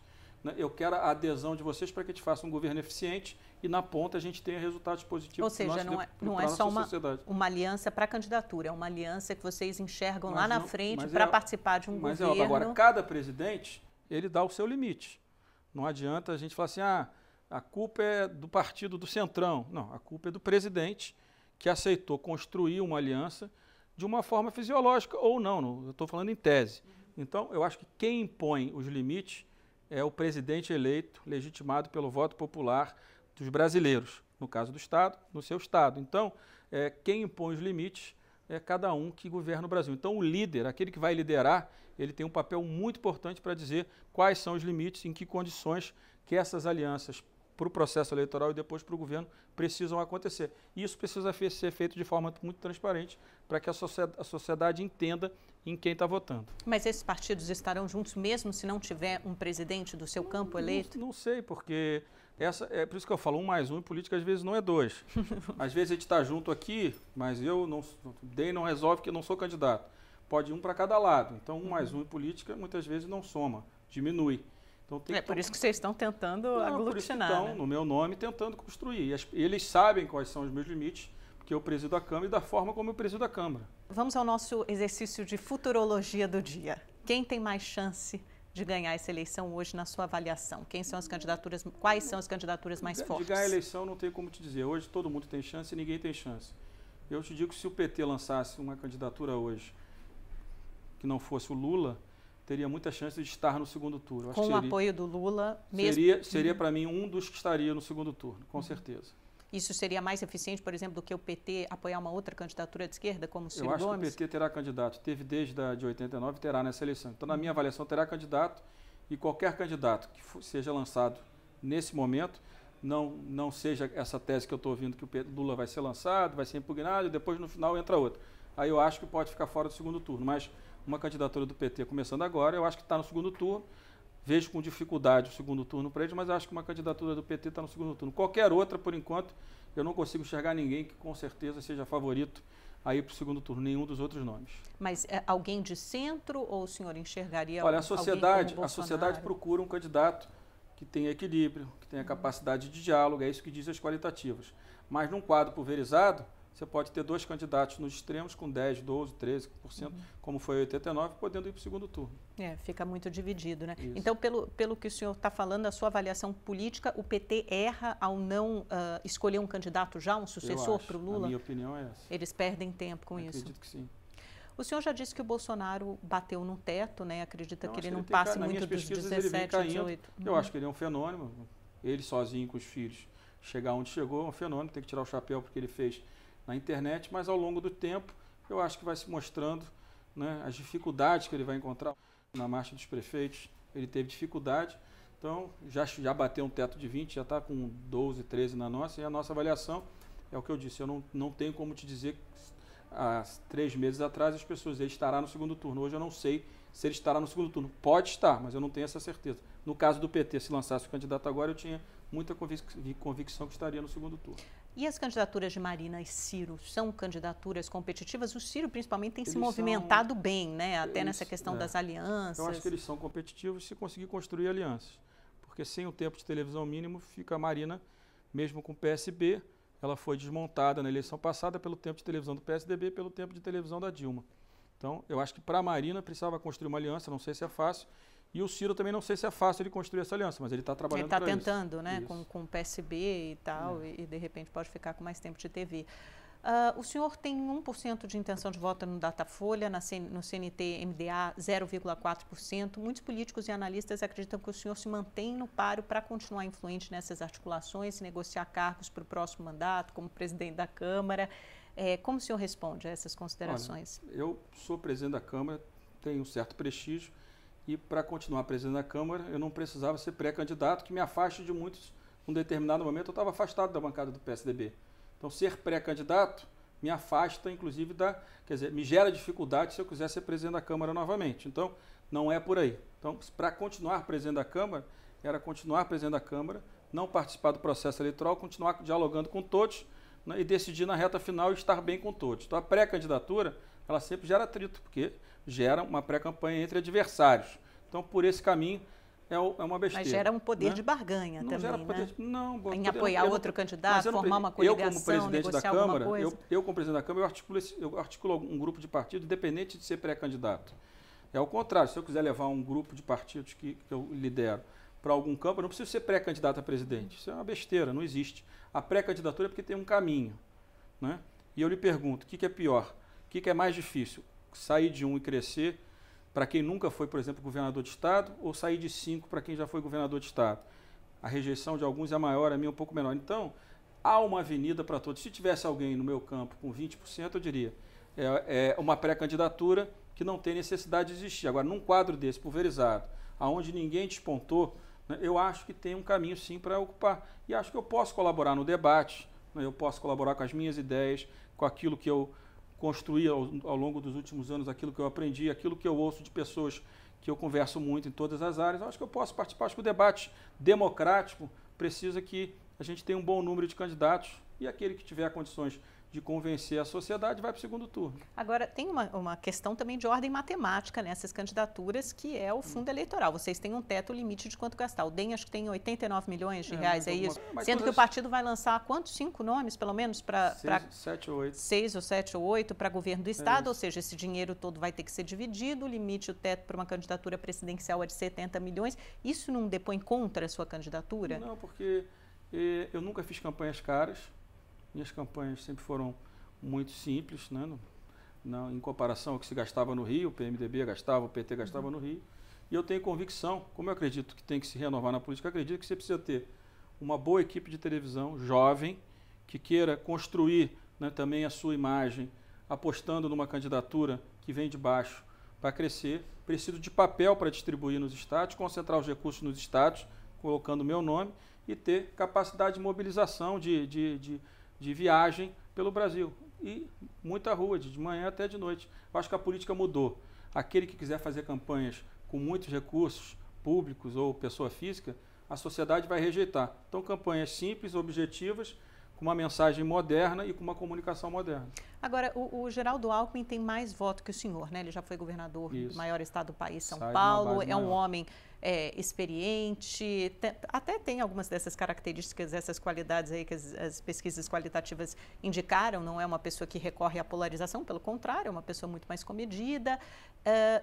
Eu quero a adesão de vocês para que a gente faça um governo eficiente e na ponta a gente tenha resultados positivos. Ou seja, não é só uma aliança para a candidatura, é uma aliança que vocês enxergam lá na frente para participar de um governo. Agora, cada presidente, ele dá o seu limite. Não adianta a gente falar assim, a culpa é do partido do Centrão. Não, a culpa é do presidente que aceitou construir uma aliança de uma forma fisiológica ou não, eu estou falando em tese. Então, eu acho que quem impõe os limites é o presidente eleito, legitimado pelo voto popular dos brasileiros, no caso do Estado, no seu Estado. Então, quem impõe os limites é cada um que governa o Brasil. Então o líder, aquele que vai liderar, ele tem um papel muito importante para dizer quais são os limites, em que condições que essas alianças para o processo eleitoral e depois para o governo precisam acontecer. E isso precisa ser feito de forma muito transparente para que a sociedade entenda em quem está votando. Mas esses partidos estarão juntos mesmo se não tiver um presidente do seu campo eleito? Não sei, porque é por isso que eu falo, 1 mais 1 em política às vezes não é 2. Às vezes a gente está junto aqui, mas eu não resolve que eu não sou candidato. Pode ir um para cada lado. Então 1 mais 1 em política muitas vezes não soma, diminui. Então, por isso que vocês estão tentando aglutinar. Por isso que estão, né? No meu nome, tentando construir. E eles sabem quais são os meus limites, porque eu presido a Câmara e da forma como eu presido a Câmara. Vamos ao nosso exercício de futurologia do dia. Quem tem mais chance de ganhar essa eleição hoje na sua avaliação? Quais são as candidaturas mais fortes? De ganhar a eleição não tem como te dizer. Hoje todo mundo tem chance e ninguém tem chance. Eu te digo que se o PT lançasse uma candidatura hoje que não fosse o Lula, teria muita chance de estar no segundo turno. Com o apoio do Lula mesmo? Seria para mim um dos que estaria no segundo turno, com certeza. Isso seria mais eficiente, por exemplo, do que o PT apoiar uma outra candidatura de esquerda, como o Ciro Gomes? Eu acho que o PT terá candidato. Teve desde a de 89 e terá nessa eleição. Então, na minha avaliação, terá candidato e qualquer candidato que seja lançado nesse momento, não seja essa tese que eu estou ouvindo que o Lula vai ser lançado, vai ser impugnado e depois no final entra outro. Aí eu acho que pode ficar fora do segundo turno. Mas uma candidatura do PT começando agora, eu acho que está no segundo turno. Vejo com dificuldade o segundo turno para eles, mas acho que uma candidatura do PT está no segundo turno. Qualquer outra, por enquanto, eu não consigo enxergar ninguém que com certeza seja favorito a ir para o segundo turno, nenhum dos outros nomes. Mas alguém de centro ou o senhor enxergaria? Olha, a sociedade procura um candidato que tenha equilíbrio, que tenha capacidade de diálogo, é isso que diz as qualitativas. Mas num quadro pulverizado, você pode ter 2 candidatos nos extremos com 10%, 12%, 13%, como foi em 89, podendo ir para o segundo turno. Fica muito dividido, né? Isso. Então, pelo que o senhor está falando, a sua avaliação política, o PT erra ao não escolher um candidato já, um sucessor para o Lula? A minha opinião é essa. Eles perdem tempo com isso? Acredito que sim. O senhor já disse que o Bolsonaro bateu no teto, né? Acredita que ele não passe muito dos 17, 18? Eu acho que ele é um fenômeno. Ele sozinho com os filhos, chegar onde chegou, é um fenômeno. Tem que tirar o chapéu porque ele fez na internet, mas ao longo do tempo eu acho que vai se mostrando, né, as dificuldades que ele vai encontrar na marcha dos prefeitos. Ele teve dificuldade, então já bateu um teto de 20, já está com 12, 13 na nossa, e a nossa avaliação é o que eu disse, eu não tenho como te dizer que há 3 meses atrás as pessoas, ele estará no segundo turno. Hoje eu não sei se ele estará no segundo turno. Pode estar, mas eu não tenho essa certeza. No caso do PT, se lançasse o candidato agora, eu tinha muita convicção que estaria no segundo turno. E as candidaturas de Marina e Ciro são candidaturas competitivas? O Ciro, principalmente, tem se movimentado bem, né? Até nessa questão das alianças. Eu acho que eles são competitivos se conseguir construir alianças. Porque sem o tempo de televisão mínimo, fica a Marina, mesmo com o PSB, ela foi desmontada na eleição passada pelo tempo de televisão do PSDB e pelo tempo de televisão da Dilma. Então, eu acho que para a Marina precisava construir uma aliança, não sei se é fácil. E o Ciro também não sei se é fácil ele construir essa aliança, mas ele está trabalhando para isso. Ele está tentando, né, com o PSB e tal, e de repente pode ficar com mais tempo de TV. O senhor tem 1% de intenção de voto no Datafolha, no CNT-MDA 0,4%. Muitos políticos e analistas acreditam que o senhor se mantém no páreo para continuar influente nessas articulações, negociar cargos para o próximo mandato, como presidente da Câmara. Como o senhor responde a essas considerações? Olha, eu sou presidente da Câmara, tenho um certo prestígio, e para continuar presidente da Câmara, eu não precisava ser pré-candidato, que me afaste de muitos. Num determinado momento, eu estava afastado da bancada do PSDB. Então, ser pré-candidato me afasta, inclusive, me gera dificuldade se eu quiser ser presidente da Câmara novamente. Então, não é por aí. Então, para continuar presidente da Câmara, era continuar presidente da Câmara, não participar do processo eleitoral, continuar dialogando com todos, né, e decidir na reta final estar bem com todos. Então, a pré-candidatura, ela sempre gera atrito, porque gera uma pré-campanha entre adversários. Então, por esse caminho, é uma besteira. Mas gera um poder de barganha também, gera poder, né? Em apoiar outro candidato, formar uma coligação, negociar alguma coisa. Eu, como presidente da Câmara, eu articulo um grupo de partido independente de ser pré-candidato. É o contrário, se eu quiser levar um grupo de partidos que eu lidero para algum campo, eu não preciso ser pré-candidato a presidente. Isso é uma besteira, não existe. A pré-candidatura é porque tem um caminho, né? E eu lhe pergunto, o que é pior? O que é mais difícil? Sair de um e crescer para quem nunca foi, por exemplo, governador de Estado, ou sair de 5 para quem já foi governador de Estado? A rejeição de alguns é maior, a minha é um pouco menor. Então, há uma avenida para todos. Se tivesse alguém no meu campo com 20%, eu diria, é uma pré-candidatura que não tem necessidade de existir. Agora, num quadro desse, pulverizado, aonde ninguém despontou, né, eu acho que tem um caminho sim para ocupar. E acho que eu posso colaborar no debate, né, eu posso colaborar com as minhas ideias, com aquilo que eu construí ao longo dos últimos anos, aquilo que eu aprendi, aquilo que eu ouço de pessoas que eu converso muito em todas as áreas. Eu acho que eu posso participar. Acho que o debate democrático precisa que a gente tenha um bom número de candidatos e aquele que tiver condições de convencer a sociedade vai para o segundo turno. Agora, tem uma questão também de ordem matemática nessas candidaturas, que é o fundo eleitoral. Vocês têm um teto limite de quanto gastar. O DEM acho que tem 89 milhões de reais, é isso? Sendo que o partido vai lançar quantos? 5 nomes, pelo menos? 7 ou 8. 6 ou 7 ou 8 para governo do Estado, ou seja, esse dinheiro todo vai ter que ser dividido, o limite, o teto para uma candidatura presidencial é de 70 milhões. Isso não depõe contra a sua candidatura? Não, porque eu nunca fiz campanhas caras. Minhas campanhas sempre foram muito simples, né? Em comparação ao que se gastava no Rio, o PMDB gastava, o PT gastava no Rio. E eu tenho convicção, como eu acredito que tem que se renovar na política, acredito que você precisa ter uma boa equipe de televisão, jovem, que queira construir, né, também a sua imagem, apostando numa candidatura que vem de baixo para crescer. Preciso de papel para distribuir nos estados, concentrar os recursos nos estados, colocando o meu nome, e ter capacidade de mobilização, de viagem pelo Brasil. E muita rua, de manhã até de noite. Eu acho que a política mudou. Aquele que quiser fazer campanhas com muitos recursos públicos ou pessoa física, a sociedade vai rejeitar. Então, campanhas simples, objetivas, com uma mensagem moderna e com uma comunicação moderna. Agora, o Geraldo Alckmin tem mais voto que o senhor, né? Ele já foi governador do maior estado do país, São Paulo, é um homem experiente, até tem algumas dessas características, essas qualidades aí que as pesquisas qualitativas indicaram, não é uma pessoa que recorre à polarização, pelo contrário, é uma pessoa muito mais comedida.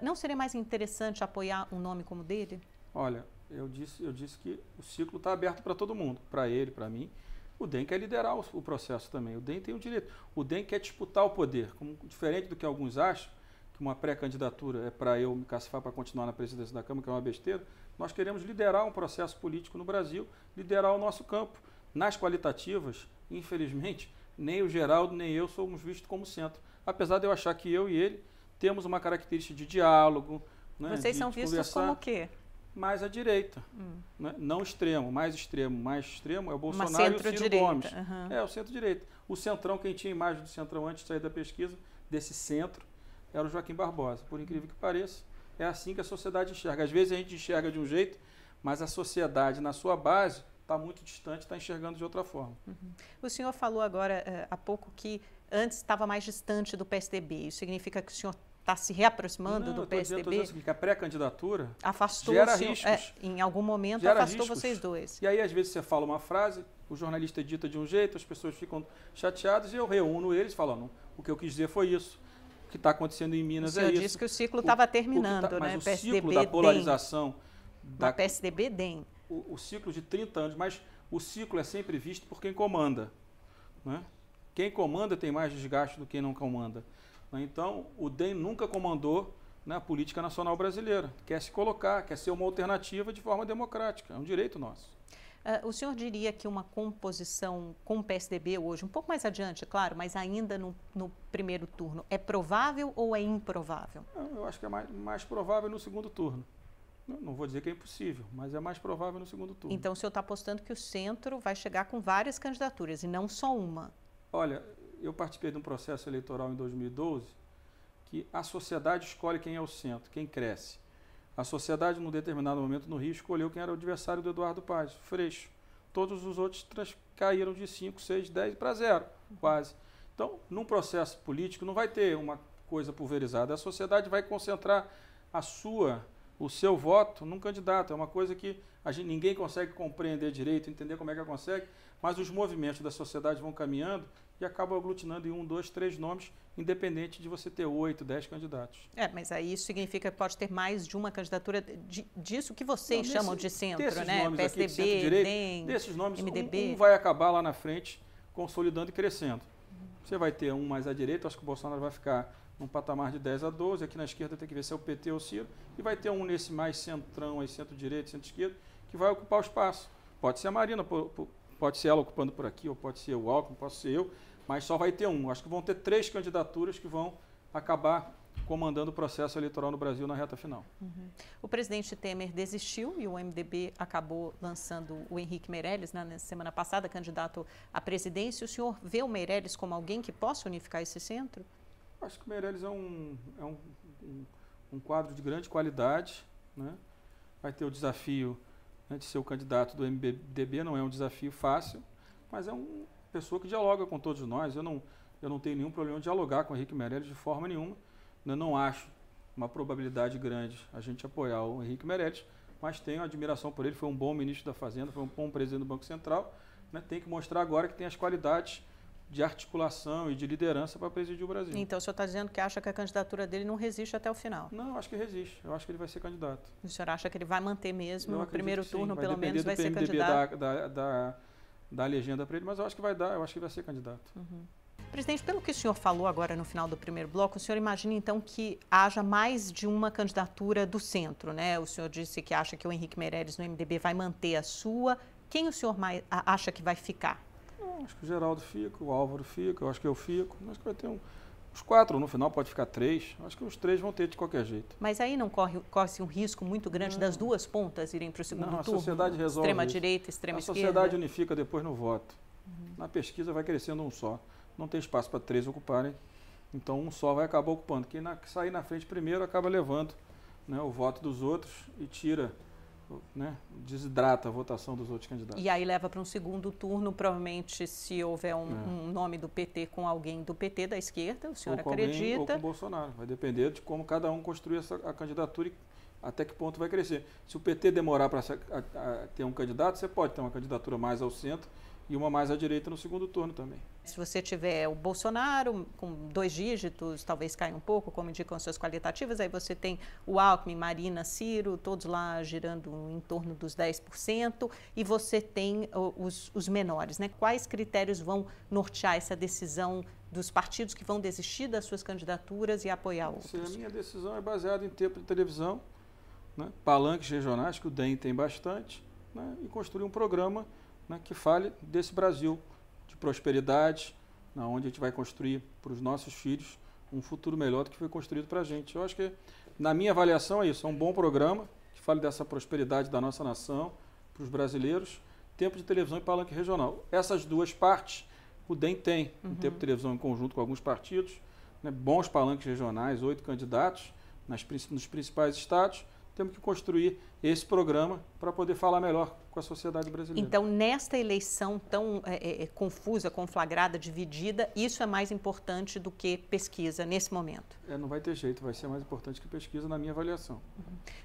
Não seria mais interessante apoiar um nome como o dele? Olha, eu disse que o ciclo está aberto para todo mundo, para ele, para mim. O DEM quer liderar o processo também. O DEM tem o direito. O DEM quer disputar o poder. Diferente do que alguns acham, que uma pré-candidatura é para eu me cacifar para continuar na presidência da Câmara, que é uma besteira. Nós queremos liderar um processo político no Brasil, liderar o nosso campo. Nas qualitativas, infelizmente, nem o Geraldo nem eu somos vistos como centro. Apesar de eu achar que eu e ele temos uma característica de diálogo. Né, vocês são vistos como o quê? Mais à direita, né? Não extremo, mais extremo é o Bolsonaro e o Ciro Gomes. É o centro-direita. O centrão, quem tinha imagem do centrão antes de sair da pesquisa, desse centro, era o Joaquim Barbosa. Por incrível que pareça, é assim que a sociedade enxerga. Às vezes a gente enxerga de um jeito, mas a sociedade, na sua base, está muito distante, está enxergando de outra forma. O senhor falou agora, há pouco, que antes estava mais distante do PSDB. Isso significa que o senhor está se reaproximando do PSDB? Estou dizendo que a pré-candidatura gera riscos. Em algum momento afastou vocês dois. E aí, às vezes, você fala uma frase, o jornalista edita de um jeito, as pessoas ficam chateadas e eu reúno eles e falo, não, o que eu quis dizer foi isso. O que está acontecendo em Minas é isso. O senhor disse que o ciclo estava terminando, né? Mas o ciclo da polarização... Da PSDB-DEM. O ciclo de 30 anos, mas o ciclo é sempre visto por quem comanda. Né? Quem comanda tem mais desgaste do que quem não comanda. Então, o DEM nunca comandou, né, a política nacional brasileira. Quer se colocar, quer ser uma alternativa de forma democrática. É um direito nosso. O senhor diria que uma composição com o PSDB hoje, um pouco mais adiante, claro, mas ainda no primeiro turno, é provável ou é improvável? Eu acho que é mais provável no segundo turno. Não vou dizer que é impossível, mas é mais provável no segundo turno. Então, o senhor está apostando que o centro vai chegar com várias candidaturas e não só uma? Olha, eu participei de um processo eleitoral em 2012 que a sociedade escolhe quem é o centro, quem cresce. A sociedade, num determinado momento no Rio, escolheu quem era o adversário do Eduardo Paes, Freixo. Todos os outros caíram de 5, 6, 10 para 0, quase. Então, num processo político, não vai ter uma coisa pulverizada. A sociedade vai concentrar o seu voto num candidato. É uma coisa que ninguém consegue compreender direito, entender como é que consegue, mas os movimentos da sociedade vão caminhando e acabam aglutinando em 1, 2, 3 nomes, independente de você ter 8, 10 candidatos. Mas aí isso significa que pode ter mais de uma candidatura disso que vocês chamam de centro, né? PSDB, DEM, desses nomes, MDB. Um vai acabar lá na frente consolidando e crescendo. Você vai ter um mais à direita, acho que o Bolsonaro vai ficar num patamar de 10 a 12, aqui na esquerda tem que ver se é o PT ou o Ciro, e vai ter um nesse mais centrão, aí centro-direita, centro-esquerda, que vai ocupar o espaço. Pode ser a Marina, pode ser ela ocupando por aqui, ou pode ser o Alckmin, pode ser eu, mas só vai ter um. Acho que vão ter 3 candidaturas que vão acabar comandando o processo eleitoral no Brasil na reta final. O presidente Temer desistiu e o MDB acabou lançando o Henrique Meirelles na semana passada, candidato à presidência. O senhor vê o Meirelles como alguém que possa unificar esse centro? Acho que o Meirelles é um quadro de grande qualidade, né? Vai ter o desafio, né, de ser o candidato do MDB, não é um desafio fácil, mas é uma pessoa que dialoga com todos nós. Eu não tenho nenhum problema de dialogar com o Henrique Meirelles de forma nenhuma. Eu não acho uma probabilidade grande a gente apoiar o Henrique Meirelles, mas tenho admiração por ele. Foi um bom ministro da Fazenda, foi um bom presidente do Banco Central, né? Tem que mostrar agora que tem as qualidades de articulação e de liderança para presidir o Brasil. Então, o senhor está dizendo que acha que a candidatura dele não resiste até o final? Não, eu acho que resiste. Eu acho que ele vai ser candidato. O senhor acha que ele vai manter mesmo? Eu No primeiro turno, pelo menos, vai ser PMDB candidato? da legenda para ele, mas eu acho que vai dar, eu acho que vai ser candidato. Presidente, pelo que o senhor falou agora no final do primeiro bloco, o senhor imagina então que haja mais de uma candidatura do centro, né? O senhor disse que acha que o Henrique Meirelles no MDB vai manter a sua. Quem o senhor acha que vai ficar? Acho que o Geraldo fica, o Álvaro fica, eu acho que eu fico. Acho que vai ter uns 4, no final pode ficar 3. Acho que os 3 vão ter de qualquer jeito. Mas aí não corre-se um risco muito grande das duas pontas irem para o segundo turno? A sociedade resolve extrema-direita, extrema-esquerda? A sociedade unifica depois no voto. Na pesquisa vai crescendo um só. Não tem espaço para 3 ocuparem, então um só vai acabar ocupando. Quem sair na frente primeiro acaba levando, né, o voto dos outros e tira, né, desidrata a votação dos outros candidatos. E aí leva para um segundo turno, provavelmente, se houver um nome do PT com alguém do PT da esquerda, o senhor acredita? Ou com o Bolsonaro. Vai depender de como cada um construir a candidatura e até que ponto vai crescer. Se o PT demorar para ter um candidato, você pode ter uma candidatura mais ao centro e uma mais à direita no segundo turno também. Se você tiver o Bolsonaro com 2 dígitos, talvez caia um pouco, como indicam as suas qualitativas, aí você tem o Alckmin, Marina, Ciro, todos lá girando em torno dos 10%, e você tem os menores, né? Quais critérios vão nortear essa decisão dos partidos que vão desistir das suas candidaturas e apoiar outros? A minha decisão é baseada em tempo de televisão, né? Palanques regionais, que o DEM tem bastante, né? E construir um programa, né, que fale desse Brasil de prosperidade, onde a gente vai construir para os nossos filhos um futuro melhor do que foi construído para a gente. Eu acho que, na minha avaliação, é isso. É um bom programa que fale dessa prosperidade da nossa nação para os brasileiros. Tempo de televisão e palanque regional. Essas duas partes, o DEM tem. Um tempo de televisão em conjunto com alguns partidos, né, bons palanques regionais, 8 candidatos nos principais estados. Temos que construir esse programa para poder falar melhor com a sociedade brasileira. Então, nesta eleição tão confusa, conflagrada, dividida, isso é mais importante do que pesquisa nesse momento? Não vai ter jeito, vai ser mais importante que pesquisa na minha avaliação.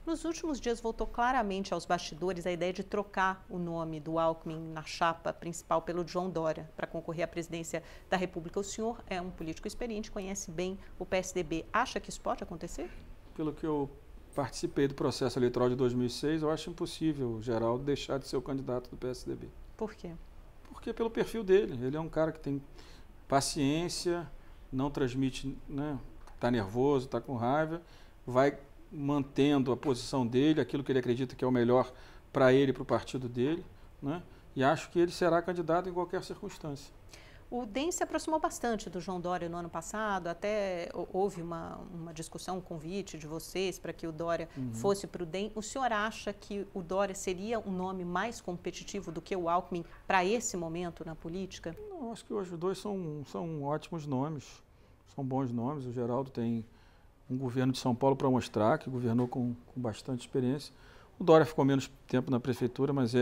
Nos últimos dias voltou claramente aos bastidores a ideia de trocar o nome do Alckmin na chapa principal pelo João Dória para concorrer à presidência da República. O senhor é um político experiente, conhece bem o PSDB. Acha que isso pode acontecer? Pelo que eu participei do processo eleitoral de 2006, eu acho impossível o Geraldo deixar de ser o candidato do PSDB. Por quê? Porque pelo perfil dele. Ele é um cara que tem paciência, não transmite, né, está nervoso, está com raiva, vai mantendo a posição dele, aquilo que ele acredita que é o melhor para ele e para o partido dele, né, e acho que ele será candidato em qualquer circunstância. O DEM se aproximou bastante do João Dória no ano passado, até houve uma discussão, um convite de vocês para que o Dória fosse para o DEM. O senhor acha que o Dória seria um nome mais competitivo do que o Alckmin para esse momento na política? Não, acho que hoje os dois são ótimos nomes, são bons nomes. O Geraldo tem um governo de São Paulo para mostrar, que governou com bastante experiência. O Dória ficou menos tempo na prefeitura, mas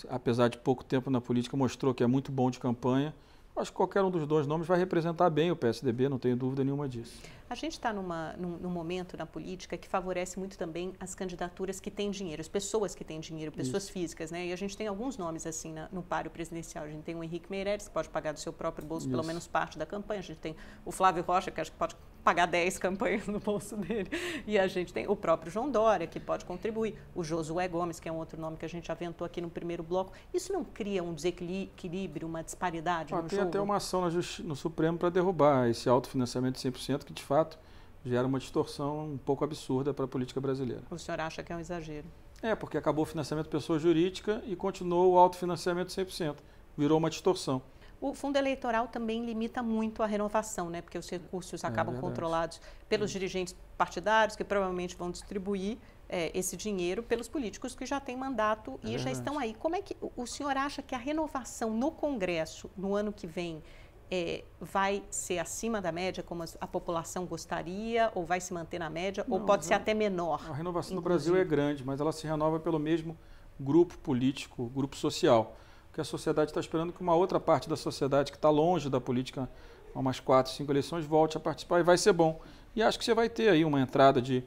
apesar de pouco tempo na política, mostrou que é muito bom de campanha. Acho que qualquer um dos dois nomes vai representar bem o PSDB, não tenho dúvida nenhuma disso. A gente está num momento na política que favorece muito também as candidaturas que têm dinheiro, as pessoas que têm dinheiro, pessoas físicas, né? E a gente tem alguns nomes assim no páreo presidencial. A gente tem o Henrique Meirelles, que pode pagar do seu próprio bolso pelo menos parte da campanha. A gente tem o Flávio Rocha, que acho que pode pagar 10 campanhas no bolso dele. E a gente tem o próprio João Dória, que pode contribuir. O Josué Gomes, que é um outro nome que a gente aventou aqui no primeiro bloco. Isso não cria um desequilíbrio, uma disparidade no jogo? Tem até uma ação no Supremo para derrubar esse autofinanciamento de 100%, que de fato gera uma distorção um pouco absurda para a política brasileira. O senhor acha que é um exagero? Porque acabou o financiamento de pessoa jurídica e continuou o autofinanciamento de 100%. Virou uma distorção. O fundo eleitoral também limita muito a renovação, né? Porque os recursos acabam controlados pelos dirigentes partidários, que provavelmente vão distribuir esse dinheiro pelos políticos que já têm mandato e já estão aí. Como é que o senhor acha que a renovação no Congresso, no ano que vem, vai ser acima da média, como a população gostaria, ou vai se manter na média, ou pode ser até menor? A renovação no Brasil é grande, mas ela se renova pelo mesmo grupo político, grupo social. Porque a sociedade está esperando que uma outra parte da sociedade que está longe da política há umas 4, 5 eleições volte a participar e vai ser bom. E acho que você vai ter aí uma entrada de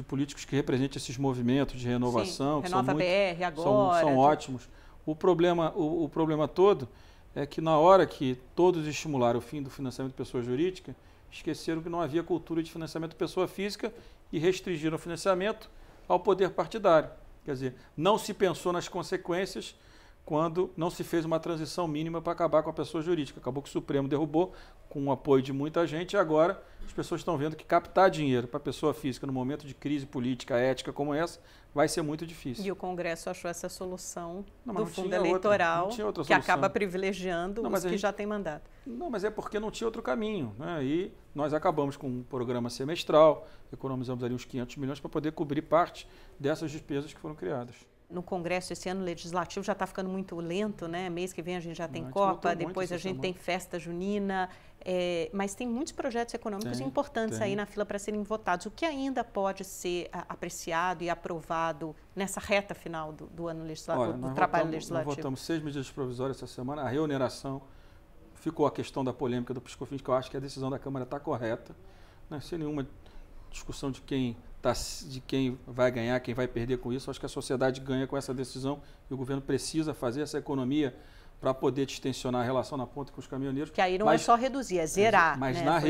políticos que representem esses movimentos de renovação. Sim, Renova BR agora. São ótimos. O problema todo é que na hora que todos estimularam o fim do financiamento de pessoa jurídica, esqueceram que não havia cultura de financiamento de pessoa física e restringiram o financiamento ao poder partidário. Quer dizer, não se pensou nas consequências quando não se fez uma transição mínima para acabar com a pessoa jurídica. Acabou que o Supremo derrubou, com o apoio de muita gente, e agora as pessoas estão vendo que captar dinheiro para a pessoa física no momento de crise política, ética como essa, vai ser muito difícil. E o Congresso achou essa solução do fundo eleitoral, que acaba privilegiando os que já têm mandato. Não, mas é porque não tinha outro caminho, né? E nós acabamos com um programa semestral, economizamos ali uns 500 milhões para poder cobrir parte dessas despesas que foram criadas. No Congresso, esse ano legislativo já está ficando muito lento, né? Mês que vem a gente já tem Copa, depois a gente tem festa junina, mas tem muitos projetos econômicos importantes aí na fila para serem votados. O que ainda pode ser apreciado e aprovado nessa reta final do ano legislativo, do trabalho legislativo? Nós votamos 6 medidas provisórias essa semana, a reoneração, ficou a questão da polêmica do PiscoFins, que eu acho que a decisão da Câmara está correta, né? Sem nenhuma discussão de quem vai ganhar, quem vai perder com isso. Acho que a sociedade ganha com essa decisão e o governo precisa fazer essa economia para poder distensionar a relação na ponta com os caminhoneiros. Que aí não é só reduzir, é zerar. Mas, né?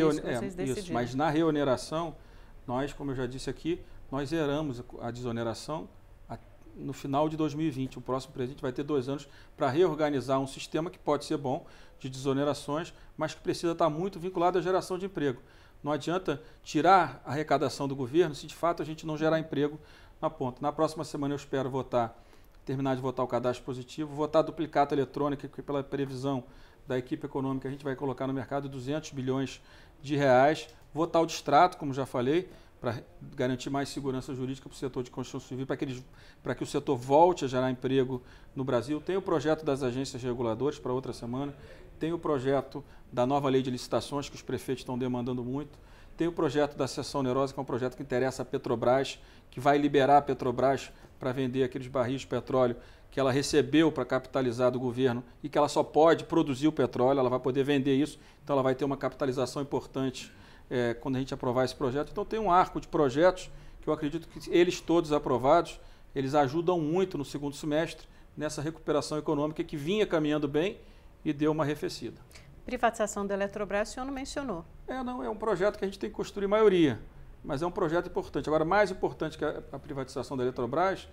Mas na reoneração, nós, como eu já disse aqui, nós zeramos a desoneração no final de 2020. O próximo presidente vai ter 2 anos para reorganizar um sistema que pode ser bom de desonerações, mas que precisa estar muito vinculado à geração de emprego. Não adianta tirar a arrecadação do governo se de fato a gente não gerar emprego na ponta. Na próxima semana eu espero terminar de votar o cadastro positivo, votar a duplicata eletrônica, que pela previsão da equipe econômica a gente vai colocar no mercado 200 bilhões de reais, votar o distrato, como já falei, para garantir mais segurança jurídica para o setor de construção civil, para que o setor volte a gerar emprego no Brasil. Tem o projeto das agências reguladoras para outra semana, tem o projeto da nova lei de licitações, que os prefeitos estão demandando muito, tem o projeto da cessão onerosa, que é um projeto que interessa a Petrobras, que vai liberar a Petrobras para vender aqueles barris de petróleo que ela recebeu para capitalizar do governo e que ela só pode produzir o petróleo, ela vai poder vender isso, então ela vai ter uma capitalização importante quando a gente aprovar esse projeto. Então tem um arco de projetos que eu acredito que eles todos aprovados, eles ajudam muito no segundo semestre nessa recuperação econômica que vinha caminhando bem e deu uma arrefecida. Privatização da Eletrobras, o senhor não mencionou. Não, é um projeto que a gente tem que construir maioria, mas é um projeto importante. Agora, mais importante que a privatização da Eletrobras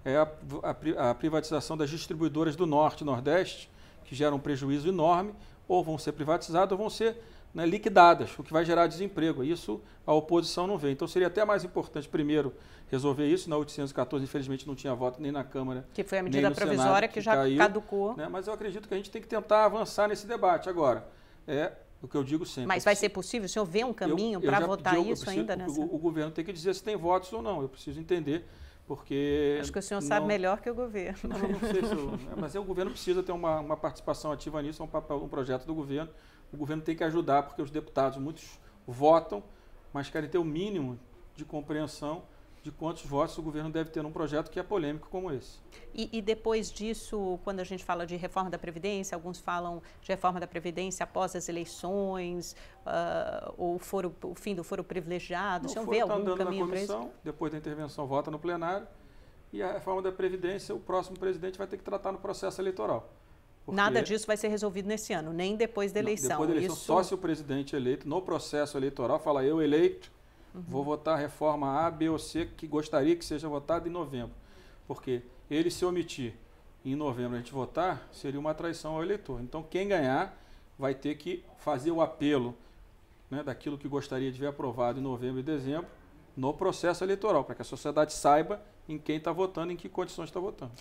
é a privatização das distribuidoras do Norte e Nordeste, que geram um prejuízo enorme, ou vão ser privatizadas ou vão ser liquidadas, o que vai gerar desemprego. Isso a oposição não vê. Então seria até mais importante, primeiro, resolver isso. Na 814, infelizmente, não tinha voto nem na Câmara, que foi a medida provisória que já caducou. Mas eu acredito que a gente tem que tentar avançar nesse debate. Agora, o que eu digo sempre. Mas vai ser possível? O senhor vê um caminho para votar isso ainda nessa? O governo tem que dizer se tem votos ou não. Eu preciso entender, porque... Acho que o senhor sabe melhor que o governo. Não sei se mas o governo precisa ter uma participação ativa nisso, um projeto do governo. O governo tem que ajudar, porque os deputados, muitos votam, mas querem ter o mínimo de compreensão de quantos votos o governo deve ter num projeto que é polêmico como esse. E depois disso, quando a gente fala de reforma da Previdência, alguns falam de reforma da Previdência após as eleições, ou o fim do foro privilegiado, o senhor vê algum caminho para isso? Depois da intervenção, vota no plenário, e a reforma da Previdência, o próximo presidente vai ter que tratar no processo eleitoral. Nada disso vai ser resolvido nesse ano, nem depois da eleição. Depois da eleição, só se o presidente eleito, no processo eleitoral, fala, eu eleito, vou votar a reforma A, B ou C, que gostaria que seja votada em novembro. Porque ele se omitir em novembro a gente votar, seria uma traição ao eleitor. Então, quem ganhar vai ter que fazer o apelo, daquilo que gostaria de ver aprovado em novembro e dezembro, no processo eleitoral, para que a sociedade saiba em quem está votando, em que condições está votando.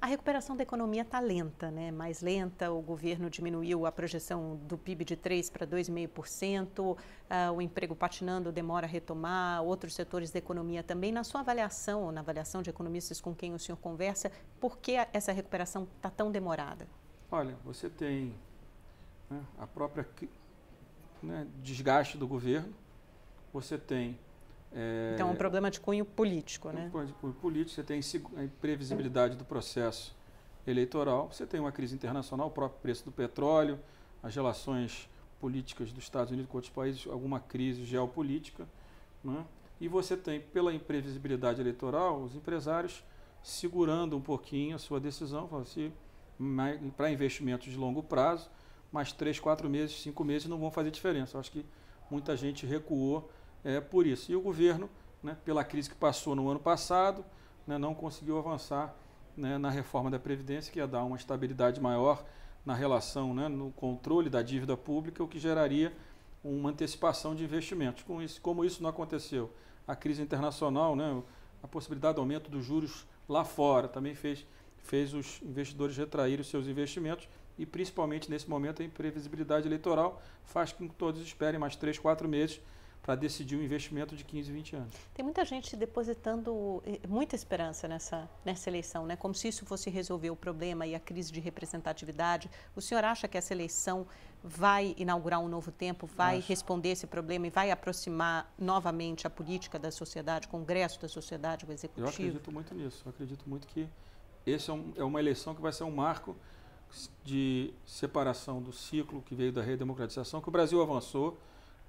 A recuperação da economia está lenta, né? Mais lenta. O governo diminuiu a projeção do PIB de 3% para 2,5%, o emprego patinando demora a retomar, outros setores da economia também. Na sua avaliação, ou na avaliação de economistas com quem o senhor conversa, por que essa recuperação está tão demorada? Olha, você tem, né, a própria, né, desgaste do governo, você tem... Então, é um problema de cunho político, né? De cunho político, você tem a imprevisibilidade do processo eleitoral, você tem uma crise internacional, o próprio preço do petróleo, as relações políticas dos Estados Unidos com outros países, alguma crise geopolítica, né? E você tem, pela imprevisibilidade eleitoral, os empresários segurando um pouquinho a sua decisão, assim, para investimentos de longo prazo, mais 3, 4 meses, 5 meses não vão fazer diferença. Eu acho que muita gente recuou por isso. E o governo, né, pela crise que passou no ano passado, né, não conseguiu avançar, né, na reforma da Previdência, que ia dar uma estabilidade maior na relação, né, no controle da dívida pública, o que geraria uma antecipação de investimentos. Como isso não aconteceu, a crise internacional, né, a possibilidade de aumento dos juros lá fora também fez os investidores retraírem os seus investimentos e, principalmente nesse momento, a imprevisibilidade eleitoral faz com que todos esperem mais 3, 4 meses para decidir um investimento de 15, 20 anos. Tem muita gente depositando muita esperança nessa eleição, né? Como se isso fosse resolver o problema e a crise de representatividade. O senhor acha que essa eleição vai inaugurar um novo tempo, vai responder esse problema e vai aproximar novamente a política da sociedade, o Congresso da sociedade, o Executivo? Eu acredito muito nisso. Eu acredito muito que esse é uma eleição que vai ser um marco de separação do ciclo que veio da redemocratização, que o Brasil avançou,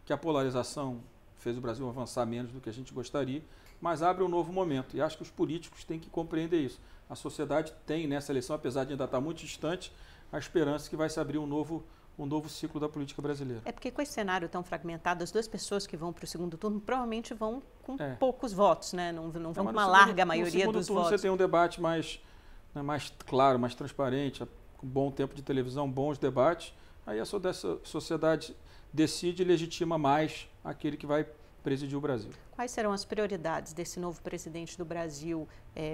que a polarização fez o Brasil avançar menos do que a gente gostaria, mas abre um novo momento. E acho que os políticos têm que compreender isso. A sociedade tem nessa eleição, apesar de ainda estar muito distante, a esperança que vai se abrir um novo ciclo da política brasileira. É porque com esse cenário tão fragmentado, as duas pessoas que vão para o segundo turno provavelmente vão com poucos votos, né? Não vão com uma larga maioria dos votos. No segundo turno você tem um debate mais claro, mais transparente, com bom tempo de televisão, bons debates. Aí a sociedade decide e legitima mais aquele que vai presidir o Brasil. Quais serão as prioridades desse novo presidente do Brasil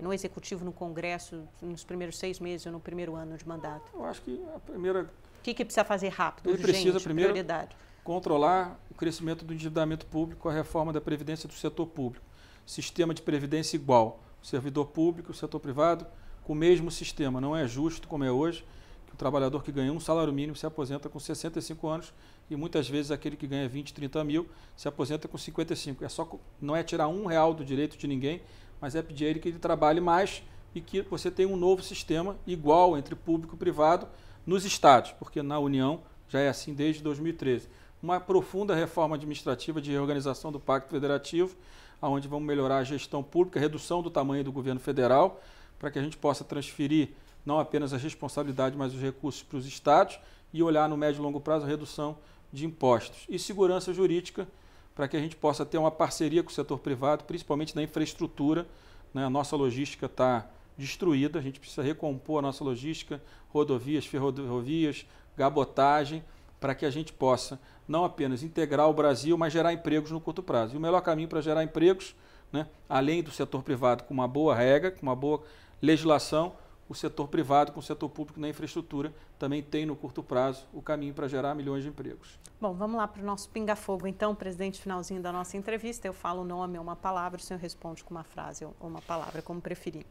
no Executivo, no Congresso, nos primeiros 6 meses ou no primeiro ano de mandato? Eu acho que a primeira... O que precisa fazer rápido, urgente, precisa primeiro prioridade? Controlar o crescimento do endividamento público, a reforma da Previdência do setor público. Sistema de previdência igual. O servidor público, o setor privado, com o mesmo sistema. Não é justo, como é hoje, que o trabalhador que ganha um salário mínimo se aposenta com 65 anos e muitas vezes aquele que ganha 20, 30 mil se aposenta com 55. Não é tirar R$1 do direito de ninguém, mas é pedir a ele que ele trabalhe mais e que você tenha um novo sistema igual entre público e privado nos estados, porque na União já é assim desde 2013. Uma profunda reforma administrativa de reorganização do Pacto Federativo, onde vamos melhorar a gestão pública, redução do tamanho do governo federal, para que a gente possa transferir não apenas a responsabilidade, mas os recursos para os estados e olhar no médio e longo prazo a redução de impostos. E segurança jurídica, para que a gente possa ter uma parceria com o setor privado, principalmente na infraestrutura, né? A nossa logística está destruída, a gente precisa recompor a nossa logística, rodovias, ferrovias, cabotagem, para que a gente possa não apenas integrar o Brasil, mas gerar empregos no curto prazo. E o melhor caminho para gerar empregos, né, além do setor privado com uma boa regra, com uma boa legislação, o setor privado com o setor público na infraestrutura também tem no curto prazo o caminho para gerar milhões de empregos. Bom, vamos lá para o nosso pinga-fogo então, presidente, finalzinho da nossa entrevista. Eu falo o nome ou uma palavra, o senhor responde com uma frase ou uma palavra, como preferir.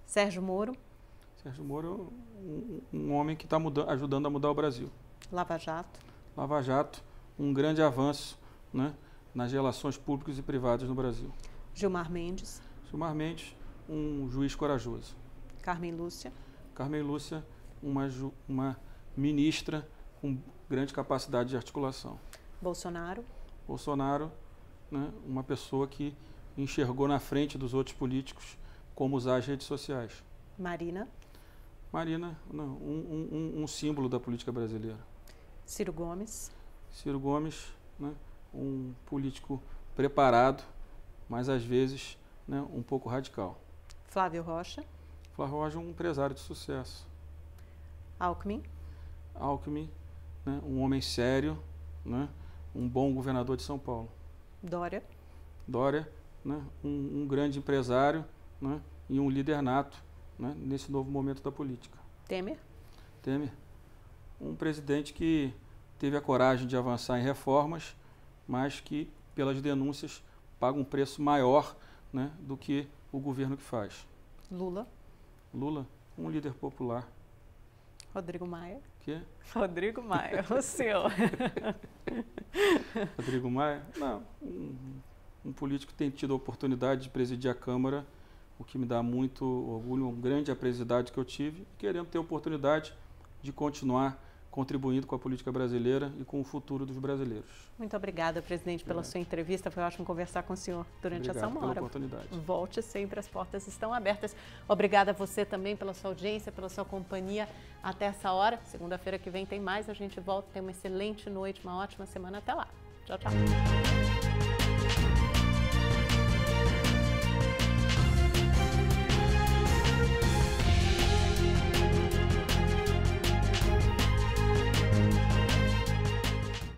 Sérgio Moro. Sérgio Moro é um homem que está ajudando a mudar o Brasil. Lava Jato. Lava Jato, um grande avanço, né, nas relações públicas e privadas no Brasil. Gilmar Mendes. Gilmar Mendes, um juiz corajoso. Carmen Lúcia. Carmen Lúcia, uma ministra com grande capacidade de articulação. Bolsonaro. Bolsonaro, né, uma pessoa que enxergou na frente dos outros políticos como usar as redes sociais. Marina. Marina, não, um símbolo da política brasileira. Ciro Gomes. Ciro Gomes, né, um político preparado, mas às vezes, né, um pouco radical. Flávio Rocha. Flávio Rocha é um empresário de sucesso. Alckmin. Alckmin, né, um homem sério, né, um bom governador de São Paulo. Dória. Dória, né, um grande empresário, né, e um líder nato né, nesse novo momento da política. Temer? Temer, um presidente que teve a coragem de avançar em reformas, mas que, pelas denúncias, paga um preço maior, né, do que o governo que faz. Lula? Lula, um líder popular. Rodrigo Maia? Que? Rodrigo Maia, o seu. Rodrigo Maia? Não, um político que tem tido a oportunidade de presidir a Câmara, o que me dá muito orgulho, uma grande apreciação que eu tive, querendo ter a oportunidade de continuar contribuindo com a política brasileira e com o futuro dos brasileiros. Muito obrigada, presidente, pela sua entrevista. Foi ótimo conversar com o senhor durante essa uma hora. Pela oportunidade. Volte sempre, as portas estão abertas. Obrigada a você também pela sua audiência, pela sua companhia até essa hora. Segunda-feira que vem tem mais, a gente volta. Tenha uma excelente noite, uma ótima semana. Até lá. Tchau, tchau.